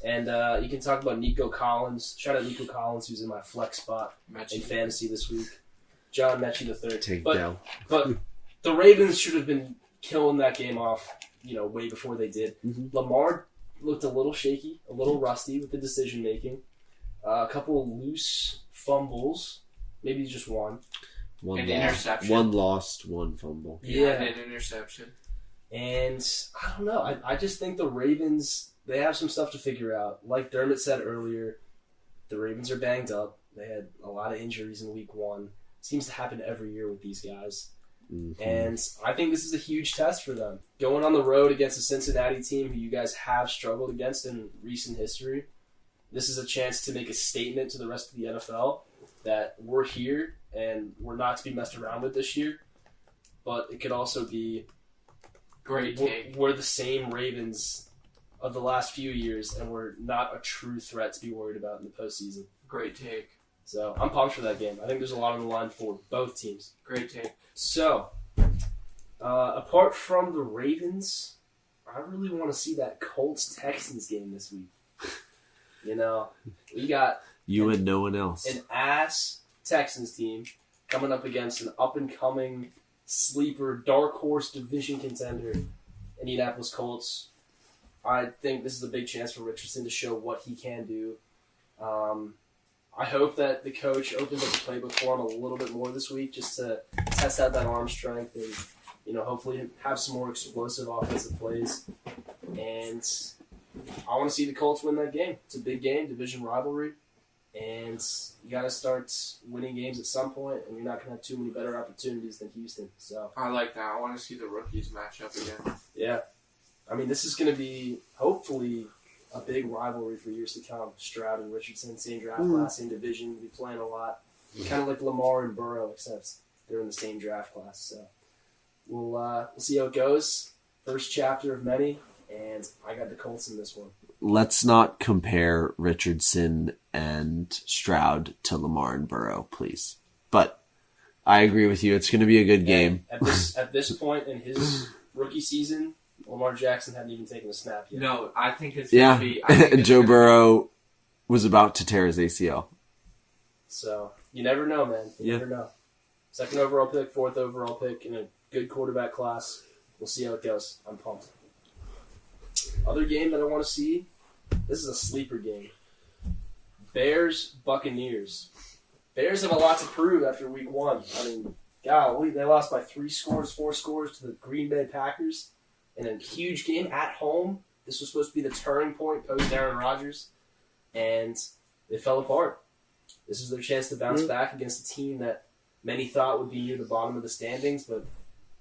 And you can talk about Nico Collins. Shout out Nico Collins, who's in my flex spot in fantasy this week. John Mechie III. Take but, down. but the Ravens should have been killing that game off, way before they did. Mhm. Lamar looked a little shaky, a little rusty with the decision making. A couple of loose fumbles, maybe just one. One An lost, interception. one lost, one fumble. Yeah, an interception. And I don't know. I just think the Ravens, they have some stuff to figure out. Like Dermot said earlier, the Ravens are banged up. They had a lot of injuries in week 1. Seems to happen every year with these guys. Mhm. And I think this is a huge test for them. Going on the road against a Cincinnati team who you guys have struggled against in recent history, this is a chance to make a statement to the rest of the NFL that we're here and we're not to be messed around with this year. But it could also be Great take. we're the same Ravens of the last few years and we're not a true threat to be worried about in the postseason. Great take. So I'm pumped for that game. I think there's a lot on the line for both teams. Great take. So, apart from the Ravens, I really want to see that Colts-Texans game this week. We got You and no one else. an ass Texans team coming up against an up-and-coming sleeper, dark horse division contender Indianapolis Colts. I think this is a big chance for Richardson to show what he can do. I hope that the coach opens up the playbook for him a little bit more this week just to test out that arm strength and, hopefully have some more explosive offensive plays. And I want to see the Colts win that game. It's a big game, division rivalry. And you got to start winning games at some point, and you're not going to have too many better opportunities than Houston. So I like that. I want to see the rookies match up again. Yeah. I mean, this is going to be, hopefully, a big rivalry for years to come. Stroud and Richardson, same draft class, same division, be playing a lot. Kind of like Lamar and Burrow, except they're in the same draft class. So we'll see how it goes. First chapter of many, and I got the Colts in this one. Let's not compare Richardson and Stroud to Lamar and Burrow, please. But I agree with you. It's going to be a good game. At this point in his rookie season, Lamar Jackson hadn't even taken a snap yet. No, I think it's going to be... and Joe Burrow was about to tear his ACL. So, you never know, man. You never know. Second overall pick, fourth overall pick in a good quarterback class. We'll see how it goes. I'm pumped. Other game that I want to see, this is a sleeper game. Bears-Buccaneers. Bears have a lot to prove after week one. I mean, golly, they lost by 4 scores to the Green Bay Packers in a huge game at home. This was supposed to be the turning point post Aaron Rodgers, and they fell apart. This is their chance to bounce back against a team that many thought would be near the bottom of the standings, but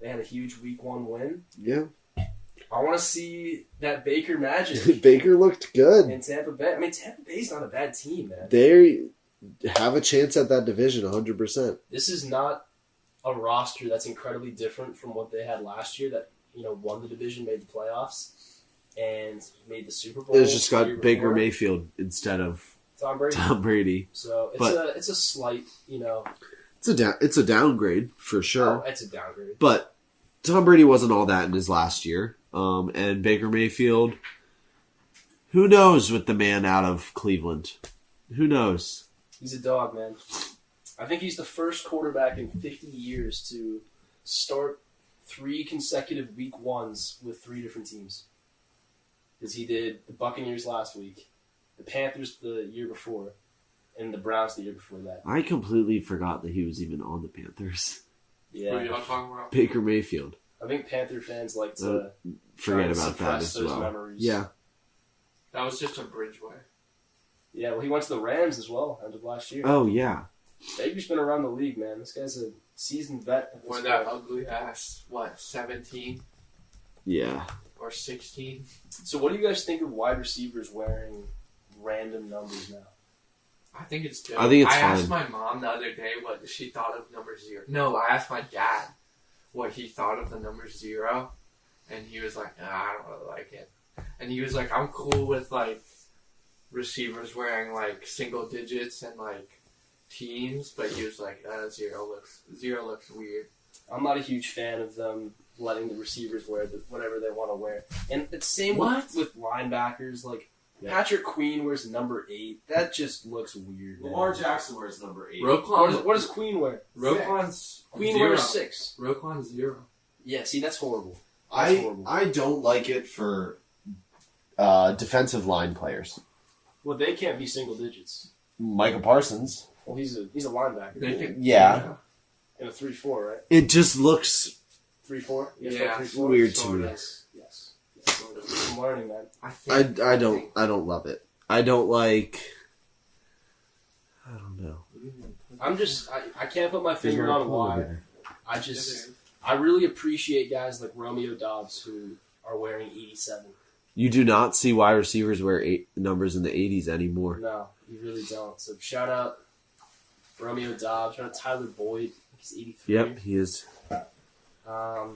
they had a huge week one win. Yeah. I want to see that Baker magic. Baker looked good. In Tampa Bay. I mean, Tampa Bay's not a bad team, man. They have a chance at that division 100%. This is not a roster that's incredibly different from what they had last year that, won the division, made the playoffs, and made the Super Bowl. It's just got Baker Mayfield instead of Tom Brady. So it's a slight, It's a downgrade for sure. Oh, it's a downgrade. But Tom Brady wasn't all that in his last year. And Baker Mayfield, who knows with the man out of Cleveland? Who knows? He's a dog, man. I think he's the first quarterback in 50 years to start 3 consecutive week ones with 3 different teams. Because he did the Buccaneers last week, the Panthers the year before, and the Browns the year before that. I completely forgot that he was even on the Panthers. What are Yeah. y'all talking about? Baker Mayfield. I think Panther fans like to Forget try to about that suppress as those well. memories. Yeah. That was just a bridgeway. Yeah, well, he went to the Rams as well end of last year. Oh, yeah. Baker's been around the league, man. This guy's a seasoned vet. At this When that point. ugly ass, 17 Yeah. or 16? So what do you guys think of wide receivers wearing random numbers now? I think it's dope. I think it's I fine. asked my mom the other day what she thought of number 0. No, I asked my dad what he thought of the number 0, and he was like, nah, I don't really like it. And he was like, I'm cool with, receivers wearing, single digits and, teams, but he was like, 0 looks weird. I'm not a huge fan of them letting the receivers wear whatever they want to wear. And it's the same with linebackers. Patrick Queen wears number 8. That just looks weird, man. Lamar Jackson wears number 8. What does Queen wear? Roquan's Queen 0. wears 6. Roquan's 0. Yeah, see, that's horrible. That's horrible. I don't like it for defensive line players. Well, they can't be single digits. Michael Parsons. Well, he's a linebacker. They can, Yeah. In a 3-4, right? It just looks 3-4? Yeah, 3-4? weird to sort me. of. Yes. I'm learning, man. I don't love it. I don't like. I don't know. I'm just I can't put my finger on why. I really appreciate guys like Romeo Dobbs who are wearing 87. You do not see wide receivers wear numbers in the 80s anymore. No, you really don't. So shout out Romeo Dobbs. Shout out Tyler Boyd. He's 83. Yep, he is.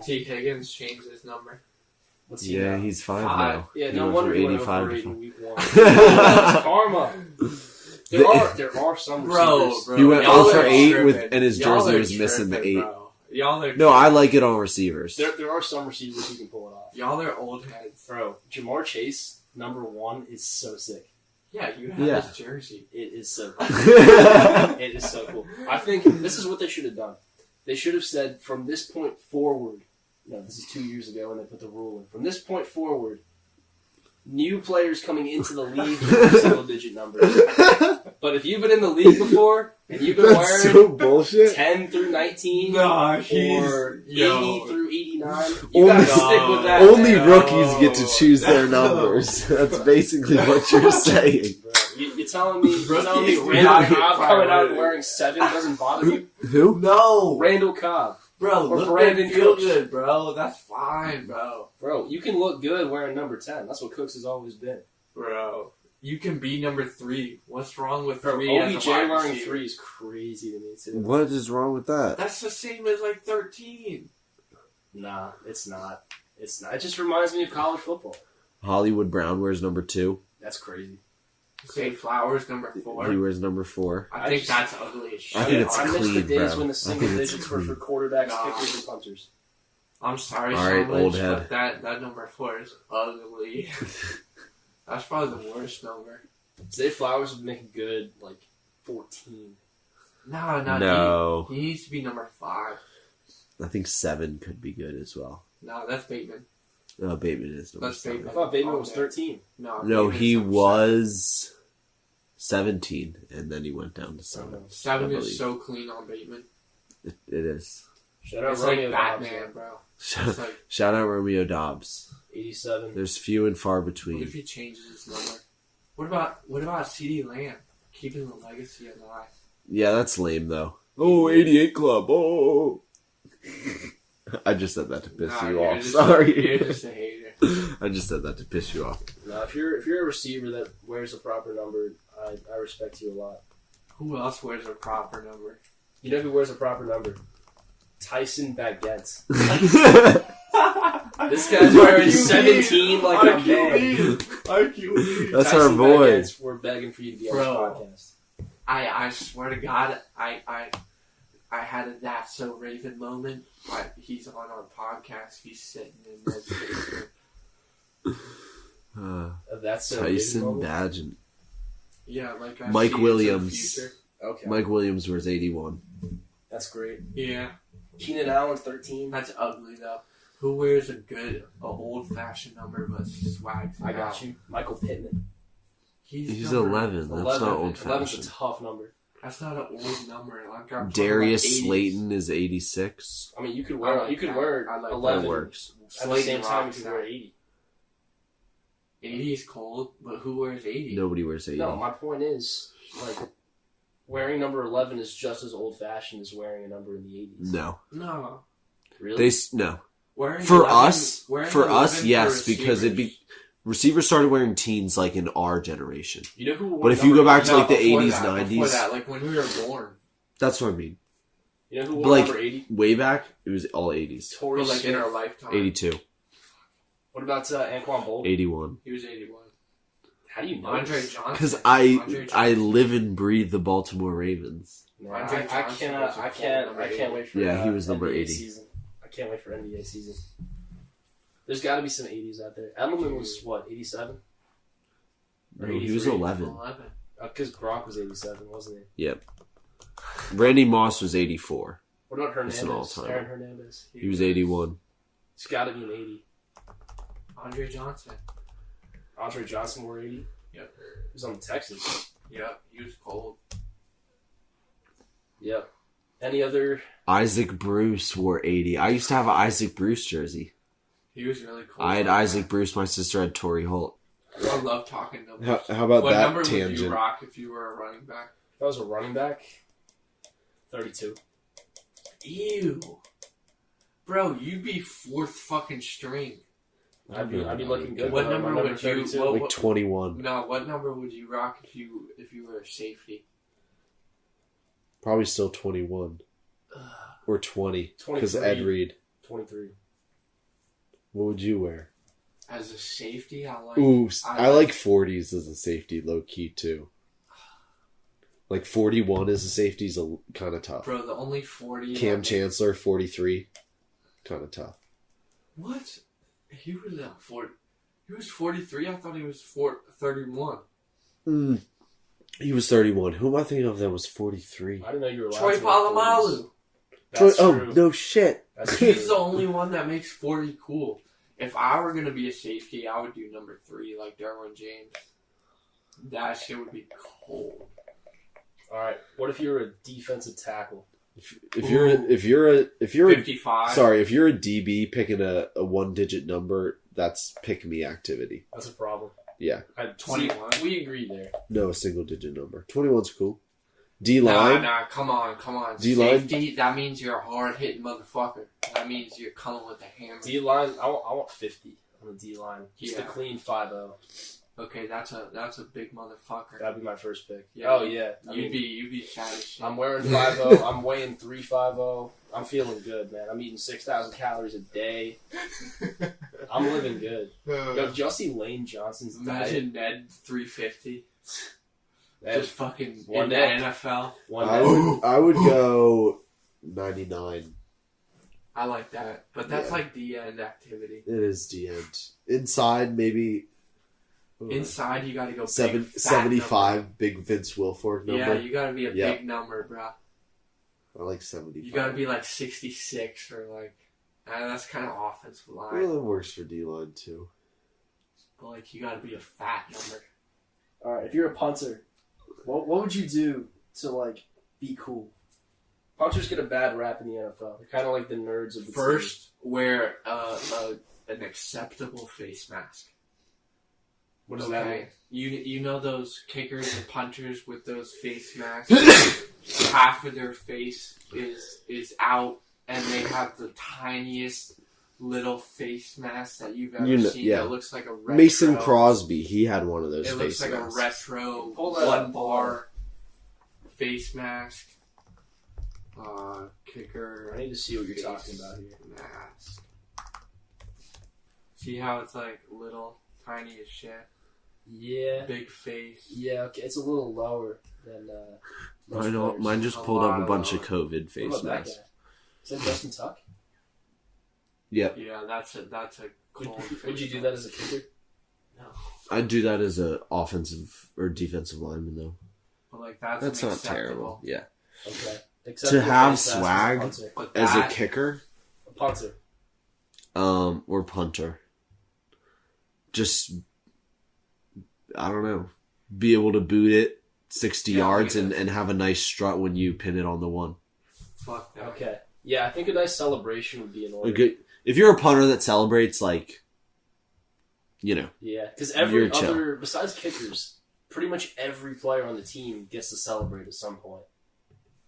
T. Higgins changed his number. What's he Yeah, now? he's 5 5. now. Yeah, He no went wonder from he went 85 over to 8 5. in week 1. It's karma. There are some receivers. Bro, He went y'all 0 for are 8 tripping. and his Y'all jersey are was missing the tripping, 8. bro. Y'all are No, I like it on receivers. There are some receivers who can pull it off. Y'all are old heads. Bro, Jamar Chase, number 1, is so sick. Yeah, you have Yeah. his jersey. It is so cool. It is so cool. I think this is what they should have done. They should have said, from this point forward, No, this is 2 years ago when they put the rule in. From this point forward, new players coming into the league have single-digit numbers. But if you've been in the league before and you've been That's wearing so bullshit. 10 through 19 Nah, or yo. 80 through 89, you gotta stick with that. Only man. rookies get to choose their numbers. That's basically what you're saying. Bro, you're telling me Rookies do Randall not get Cobb coming out and fired. wearing 7 doesn't bother you? Who? No, Randall Cobb. bro, Or look Brandon good, feel Cooks. good, bro. That's fine, bro. Bro, you can look good wearing number 10. That's what Cooks has always been. Bro, you can be number 3. What's wrong with Bro, 3 as OBJ a wide wearing receiver? 3 is crazy to me, too. What is wrong with that? That's the same as like 13. Nah, it's not. It's not. It just reminds me of college football. Hollywood Brown wears number 2. That's crazy. Say Flowers number He 4. wears number 4. I think just- that's ugly as shit. I think it's I miss the clean, days bro. when the I single think it's digits were for clean. quarterbacks, Nah. kickers, and punters. I'm sorry, All right, Sean old Lynch, head. but that number 4 is ugly. That's probably the worst number. Zay Flowers would make a good, 14. No. He needs to be number 5. I think 7 could be good as well. No, that's Bateman. No, Bateman is number That's 7. Bateman. I thought Bateman All was day. 13. No, No, Bateman's he number was 17, and then he went down to 7. 7. 7 I is believe. so clean on Bateman. It is. Shout out It's like Romeo Dobbs, Batman, bro. Shout, It's like, shout out Romeo Dobbs. 87. There's few and far what if between. he changes his number? What about CeeDee Lamb? Keeping the legacy alive. Yeah, that's lame though. Oh, 88 Club. Oh. I just said that to piss Nah, you you're off. just- Sorry. You're just a hater. I just said that to piss you off. Now, if you're a receiver that wears the proper number, I respect you a lot. Who else wears a proper number? You know who wears a proper number? Tyson Baguette. This guy's wearing RQB. 17 like a man. RQB. That's Tyson our boy. Baguettes, we're begging for you to be on Bro. this podcast. I swear to God, I had a That's So Raven moment. He's on our podcast. He's sitting in Ned's basement. That's so Tyson Raven moment. Badgett. Yeah, like I Mike see into the Williams. future. Okay, Mike Williams wears 81. that's great. Yeah, Keenan Allen 13. that's ugly though. Who wears a old-fashioned number but swags? I got out? you. Michael Pittman. He's number 11. That's not old 11's fashioned. a tough number. That's not an old number. Like, I'm talking Darius about 80s. Slayton is 86. I mean, you could I wear like you could that. wear I like that. 11 That works. at the Slayton same time. You rocks could that. wear 80. 80 is cold, but who wears 80? Nobody wears 80. No, my point is wearing number 11 is just as old fashioned as wearing a number in the 80s. No. No. Really? No. Wearing For 11 us, wearing for 11 us, yes, because it'd be receivers started wearing teens like in our generation. You know who wore But if you go back to No, like the before 80s, that, 90s, Before that, like when we were born. that's what I mean. You know who wore Like- number 80? Way back, it was all 80s. Torrey But like in Smith. our lifetime. 82, What about Anquan Bolden? 81. He was 81. How do you know? Andre this? Johnson. Because Andre I Johnson. live and breathe the Baltimore Ravens. Man, Andre I Johnson cannot. was a I cold can't. number I can't 80. wait for. Yeah, he was number NBA 80. Season. I can't wait for NBA season. There's got to be some 80s out there. Edelman was what 87? No, he was 11. 11. Because Gronk was 87, wasn't he? Yep. Randy Moss was 84. What about That's an Hernandez? all-time. Aaron Hernandez. He was 81. It's got to be an 80. Andre Johnson. Andre Johnson wore 80. Yep. He was on the Texans. Yep, he was cold. Yep. Any other? Isaac Bruce wore 80. I used to have an Isaac Bruce jersey. He was really cold. I had like Isaac Bruce. My sister had Torrey Holt. that. I love talking numbers. How about What that number would you tangent? rock if you were a running back? If I was a running back, 32. Ew. Bro, you'd be fourth fucking string. I'd be looking good. What with number my would you- 32. what- Like 21. No, what number would you rock if you were a safety? Probably still 21. Or 20. Because 23. Ed Reed. 23. What would you wear? As a safety, I like. Ooh, I I like 40s as a safety, low key too. Like 41 as a safety is kind of tough. Bro, the only 40. Cam Chancellor 43, kind of tough. What? He was at 40. He was 43. I thought he was 31. He was 31. Who am I thinking of that was 43? I didn't know you were allowed Troy to wear 40s. Polamalu. That's Oh, true. no shit. That's true. He's the only one that makes 40 cool. If I were gonna be a safety, I would do number 3, like Derwin James. That shit would be cold. All right. What if you're a defensive tackle? If you're a 55. sorry, if you're a DB picking a 1-digit number, that's pick me activity. That's a problem. Yeah. 21. We agree there. No, a single digit number. 21's cool. D line. Nah, come on. D-line? Safety, that means you're a hard-hitting motherfucker. That means you're coming with a hammer. D line. I want 50 on the D line. Just a Yeah. clean 5-0. Okay, that's a big motherfucker. That'd be my first pick. Yeah. Oh yeah. You'd be fat as shit. I'm wearing 5-0. I'm weighing 350. I'm feeling good, man. I'm eating 6,000 calories a day. I'm living good. Yo, did y'all see Lane Johnson's diet? Imagine Ned 350. Man, Just fucking one in the day. NFL. one I day. would go 99. I like that, but that's Yeah. like the end activity. It is the end. Inside, maybe Inside, you gotta go big, seven, fat 75, number. big Vince Wilfork number. Yeah, you gotta be a Yeah. big number, bro. I like 75. You gotta be like 66 or like. That's kind of offensive line, Well, it works for D-line, too. but like you gotta be a fat number. All right. If you're a punter, what would you do to like be cool? Punters get a bad rap in the NFL. They're kind of like the nerds of the First, wear an acceptable face mask. team. What does that mean? You know those kickers and punters with those face masks? Half of their face is out, and they have the tiniest little face mask that you've ever seen. yeah. It looks like a retro. Mason Crosby, he had one of those It face looks like masks. a retro Pull that one up. bar face mask. Kicker. I need to see what you're face talking about here. Mask. See how it's like little, tiny as shit. Yeah. Big face. Yeah. Okay. It's a little lower than. most players. Mine just A pulled up lot a of bunch them. of COVID What face about that masks. guy? Is that Justin Tuck? Yep. Yeah, that's a cold face. Would you do that as a kicker? No, I'd do that as a offensive or defensive lineman though. but like that's That's not unacceptable. terrible. Yeah. Okay. To Except for have face mask as a swag punter. But As a that, kicker, A punter. or punter. Just I don't know. Be able to boot it 60 Yeah, yards look at and, this. and have a nice strut when you pin it on the one. fuck that. Okay. Yeah, I think a nice celebration would be in order. A good, if you're a punter that celebrates, like, you know, Yeah, because You're every chill. other, besides kickers, pretty much every player on the team gets to celebrate at some point,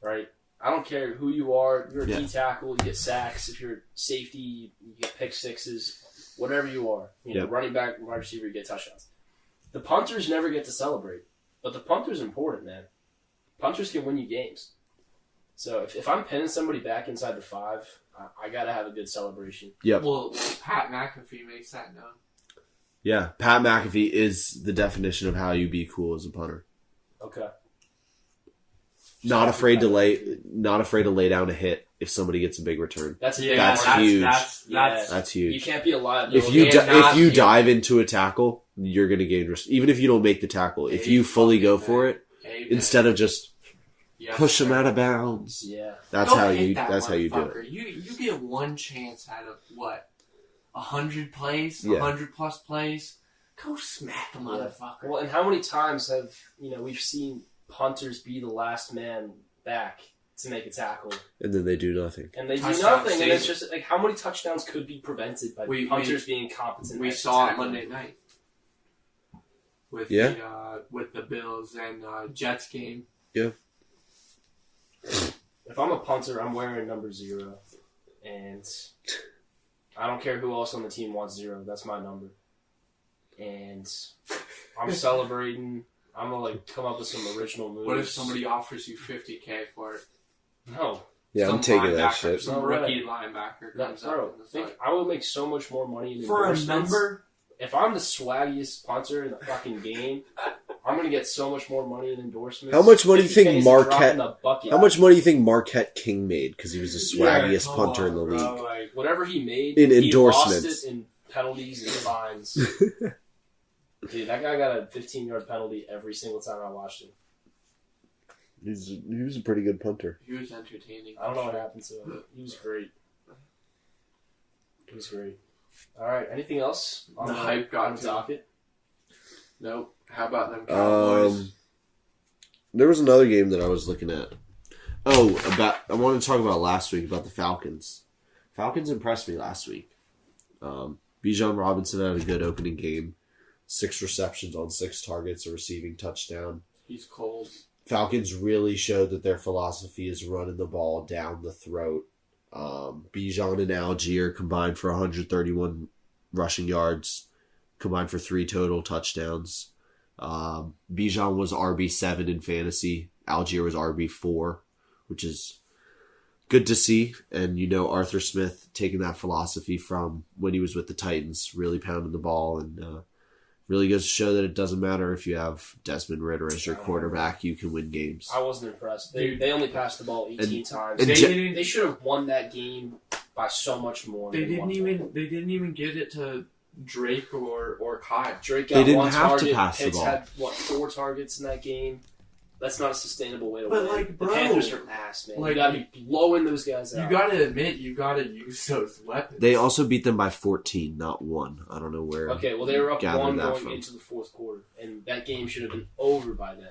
right? I don't care who you are. You're a Yeah. D tackle, you get sacks. If you're safety, you get pick sixes. Whatever you are, Yep. running back, wide receiver, you get touchdowns. The punters never get to celebrate, but the punter's important, man. Punters can win you games. So if I'm pinning somebody back inside the 5, I gotta have a good celebration. Yep. Well, Pat McAfee makes that known. Yeah, Pat McAfee is the definition of how you be cool as a punter. Okay. Not afraid to lay down a hit if somebody gets a big return. That's a Yeah, big That's one. huge. That's That's You huge. can't be a liability. If you not if you huge. dive into a tackle, you're gonna gain even if you don't make the tackle. If you fully go for it instead of just push them out of bounds, Yeah. that's Don't how hit you that that's how you do it. motherfucker. You get one chance out of what? 100 plays? Yeah. 100 plus plays? Go smack the motherfucker. Well, and how many times have we've seen punters be the last man back to make a tackle, And then they do nothing. and they do Touchdown nothing, and it's saves. just like how many touchdowns could be prevented by punters being competent? We at saw it tackling? Monday night with Yeah. with the Bills and Jets game. If I'm a punter, I'm wearing number 0, and I don't care who else on the team wants 0. That's my number, and I'm celebrating. I'm gonna come up with some original moves. What if somebody offers you $50K for it? No, Yeah, Some I'm taking that linebacker, shit. Some No rookie linebacker no, comes bro. up and is Think like, I will make so much more money in for a endorsements. number? If I'm the swaggiest punter in the fucking game, I'm gonna get so much more money in endorsements. How much money do you 50K think is a drop Marquette- in the bucket. How much money do you think Marquette King made? Because he was the Yeah, swaggiest come punter in on, the Bro, league. like, whatever he made In he endorsements. lost it in penalties and fines. Dude, that guy got a 15-yard penalty every single time I watched him. He was a pretty good punter. He was entertaining. I don't know what happened to him. He was great. He was great. All right. Anything else on The hype got on the to docket? Nope. How about them Cowboys? There was another game that I was looking at. I wanted to talk about last week about the Falcons. Falcons impressed me last week. Bijan Robinson had a good opening game. 6 receptions on 6 targets, a receiving touchdown. He's cold. Falcons really showed that their philosophy is running the ball down the throat. Bijan and Algier combined for 131 rushing yards, combined for 3 total touchdowns. Bijan was RB7 in fantasy. Algier was RB4, which is good to see. And Arthur Smith taking that philosophy from when he was with the Titans, really pounding the ball, and really goes to show that it doesn't matter if you have Desmond Ridder as your quarterback, you can win games. I wasn't impressed. They only passed the ball 18 times. and They should have won that game by so much more. They didn't even get it to Drake or Kyle. Drake got They didn't one have to target. pass the Pitts ball. had 4 targets in that game. That's not a sustainable way to But, win. like, bro, the Panthers are ass, man. like, you gotta be blowing those guys out. You gotta admit, you gotta use those weapons. They also beat them by 14, not 1. I don't know where. Okay, well, they were up gathered 1 that going from. into the 4th quarter, and that game should have been over by then.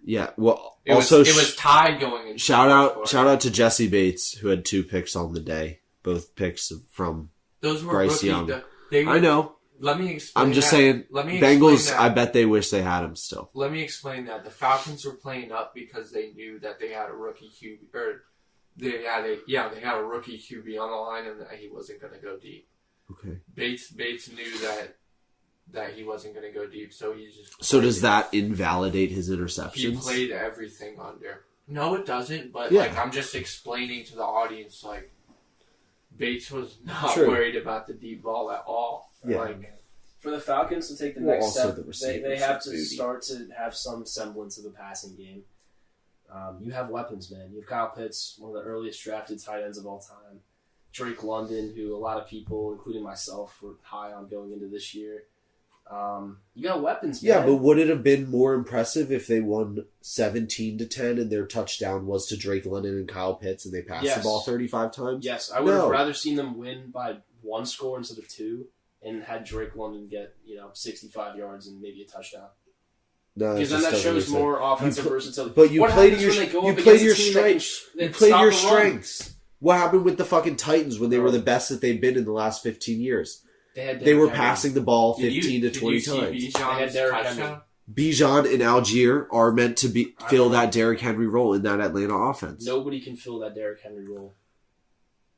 Yeah, well, It also was tied going into shout the out fourth shout quarter. out to Jesse Bates, who had 2 picks on the day. Both picks from Those were Bryce rookie. Young. They, I know. Let me explain. I'm just that. saying. Let me Bengals. explain that. I bet they wish they had him still. Let me explain that. The Falcons were playing up because they knew that they had a rookie QB, or they had a rookie QB on the line, and that he wasn't going to go deep. Okay. Bates knew that he wasn't going to go deep, so he just. So played does it. that invalidate his He interceptions? played everything under. No, it doesn't. But Yeah. I'm just explaining to the audience, Bates was not True. worried about the deep ball at all. Yeah. For the Falcons to take the Well, next also step, the they receivers have are to booty. start to have some semblance of a passing game. You have weapons, man. You have Kyle Pitts, one of the earliest drafted tight ends of all time. Drake London, who a lot of people, including myself, were high on going into this year. You got weapons, man. Yeah, but would it have been more impressive if they won 17-10 and their touchdown was to Drake London and Kyle Pitts and they passed Yes. the ball 35 times? Yes, I would have No. rather seen them win by 1 score instead of 2 and had Drake London get 65 yards and maybe a touchdown. No, Because then that shows more offensive versatility. But you What played happens your when they go you up played against your a team that can strengths. that You played stop your the run? strengths. What happened with the fucking Titans when they were the best that they've been in the last 15 years? They They were Derrick Henry. passing the ball Did 15 to 20 did you times. see They had Bijan's Derrick touchdown? Bijan and Algier are meant to fill that Derrick Henry role in that Atlanta offense. Nobody can fill that Derrick Henry role.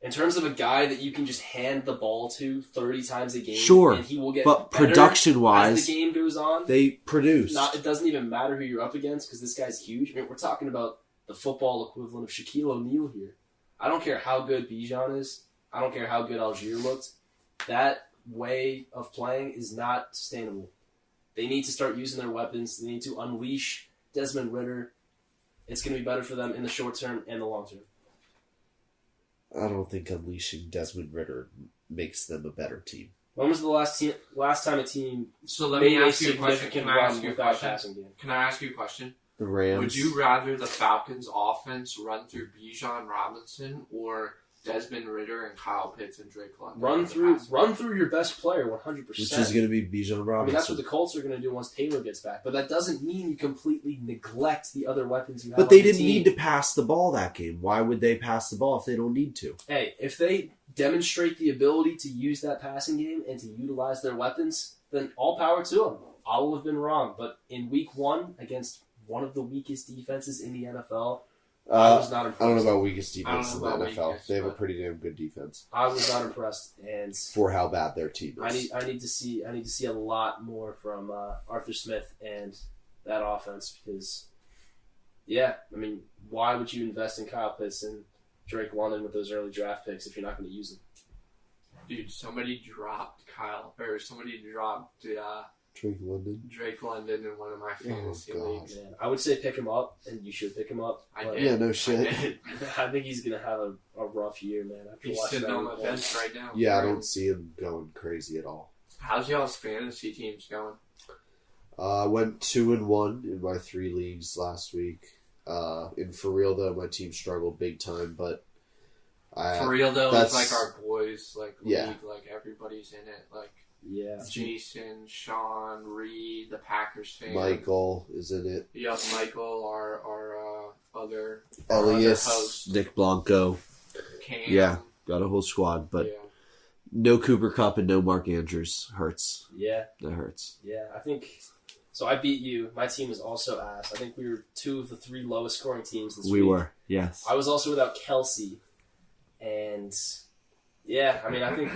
In terms of a guy that you can just hand the ball to 30 times a game, Sure, and he will get but better production-wise, as the game goes on. They produce. It doesn't even matter who you're up against because this guy's huge. I mean, we're talking about the football equivalent of Shaquille O'Neal here. I don't care how good Bijan is. I don't care how good Algier looked. That way of playing is not sustainable. They need to start using their weapons. They need to unleash Desmond Ridder. It's going to be better for them in the short term and the long term. I don't think unleashing Desmond Ridder makes them a better team. When was the last time a team So let me made a ask you a question. significant Can I ask run you a without a question? passing game? Can I ask you a question? The Rams. Would you rather the Falcons' offense run through Bijan Robinson or Desmond Ridder and Kyle Pitts and Drake London? Run through your best player 100%. Which is going to be Bijan Robinson. I mean, that's what the Colts are going to do once Taylor gets back. But that doesn't mean you completely neglect the other weapons you have. But they on the didn't team. need to pass the ball that game. Why would they pass the ball if they don't need to? Hey, if they demonstrate the ability to use that passing game and to utilize their weapons, then all power to them. I will have been wrong. But in week 1 against one of the weakest defenses in the NFL, I was not impressed. I don't know about weakest defense in the I don't know NFL. about weakest, They have a but- pretty damn good defense I was not impressed, and for how bad their team is. I need to see a lot more from Arthur Smith and that offense because, yeah, I mean, why would you invest in Kyle Pitts and Drake London with those early draft picks if you're not going to use them? Dude, somebody dropped Drake London in one of my fantasy God. leagues. Man, I would say pick him up, and you should pick him up. I but did. Yeah, no I shit. did. I think he's going to have a rough year, man. After He's watching sitting that on my week one. bench right now. Yeah, I don't see him going crazy at all. How's y'all's fantasy teams going? I went 2-1 in my 3 leagues last week. For real though, my team struggled big time, but For real though, that's- it's like our boys, like Yeah. league, like everybody's in it. Like Yeah. Jason, Sean, Reed, the Packers fan. Michael is in it. Yep, Michael, our other Elias, host. Nick Blanco. Cam. Yeah. Got a whole squad, but yeah. no Cooper Kupp and no Mark Andrews. Hurts. Yeah. That hurts. Yeah. I think so. I beat you. My team was also ass. I think we were 2 of the 3 lowest scoring teams this We week. were, yes. I was also without Kelsey, and yeah, I mean, I think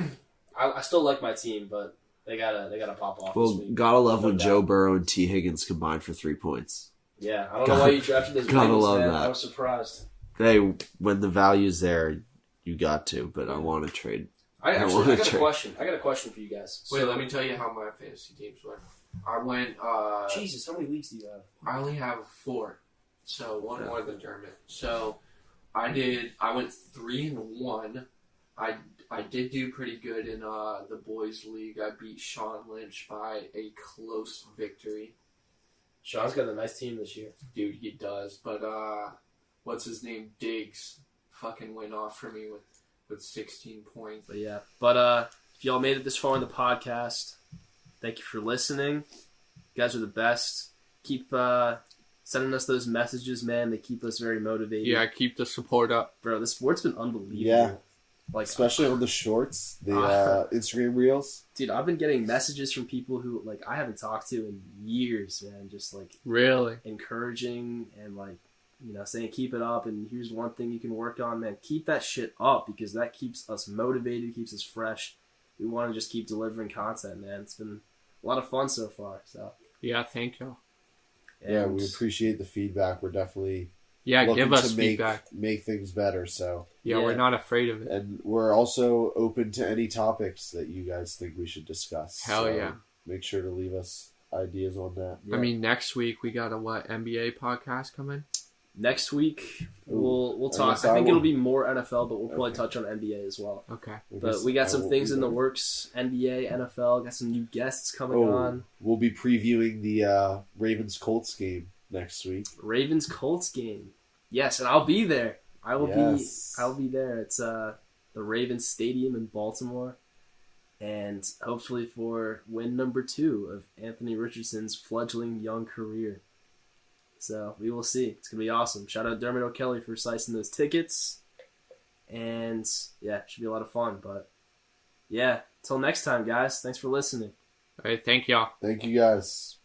I still like my team, but they gotta pop off Well, this week. gotta love when No Joe doubt. Burrow and T. Higgins combined for 3 points. Yeah, I don't know why you drafted those gotta Bengals, love man. that. I was surprised. Hey, when the value's there, you got to, but I want to trade. I got wanna a trade. question. I got a question for you guys. Wait, So- let me tell you how my fantasy teams went. I went. Jesus, how many leagues do you have? I only have 4, so one more than Dermot. So I went 3-1. I did do pretty good in the boys' league. I beat Sean Lynch by a close victory. Sean's got a nice team this year. Dude, he does. But what's his name? Diggs fucking went off for me with 16 points. But yeah, if y'all made it this far in the podcast, thank you for listening. You guys are the best. Keep sending us those messages, man. They keep us very motivated. Yeah, keep the support up. Bro, this sport's been unbelievable. Yeah. Like, Especially on the shorts, the Instagram reels. dude, I've been getting messages from people who like I haven't talked to in years, man. Just like Really? encouraging and like, you know, saying keep it up and here's one thing you can work on, man. Keep that shit up because that keeps us motivated, keeps us fresh. We want to just keep delivering content, man. It's been a lot of fun so far. So Yeah, thank you. Yeah, and we appreciate the feedback. We're definitely Yeah, looking give us to feedback. make things better. So, Yeah, Yeah. we're not afraid of it. and we're also open to any topics that you guys think we should discuss. Hell So yeah. Make sure to leave us ideas on that. yeah. I mean, next week we got a NBA podcast coming? next week we'll I talk. guess I I think will. it'll be more NFL, but we'll probably Okay. touch on NBA as well. Okay. I But guess we got I some won't things be in the there. works. NBA, NFL, got some new guests coming Oh, on. we'll be previewing the Ravens Colts game next week. Ravens Colts game. Yes, and I'll be there. I'll be there. It's the Ravens Stadium in Baltimore. And hopefully for win number 2 of Anthony Richardson's fledgling young career. So we will see. It's gonna be awesome. Shout out Dermot O'Kelly for slicing those tickets. And yeah, it should be a lot of fun. But yeah, till next time, guys. Thanks for listening. All right, thank y'all. Thank you guys.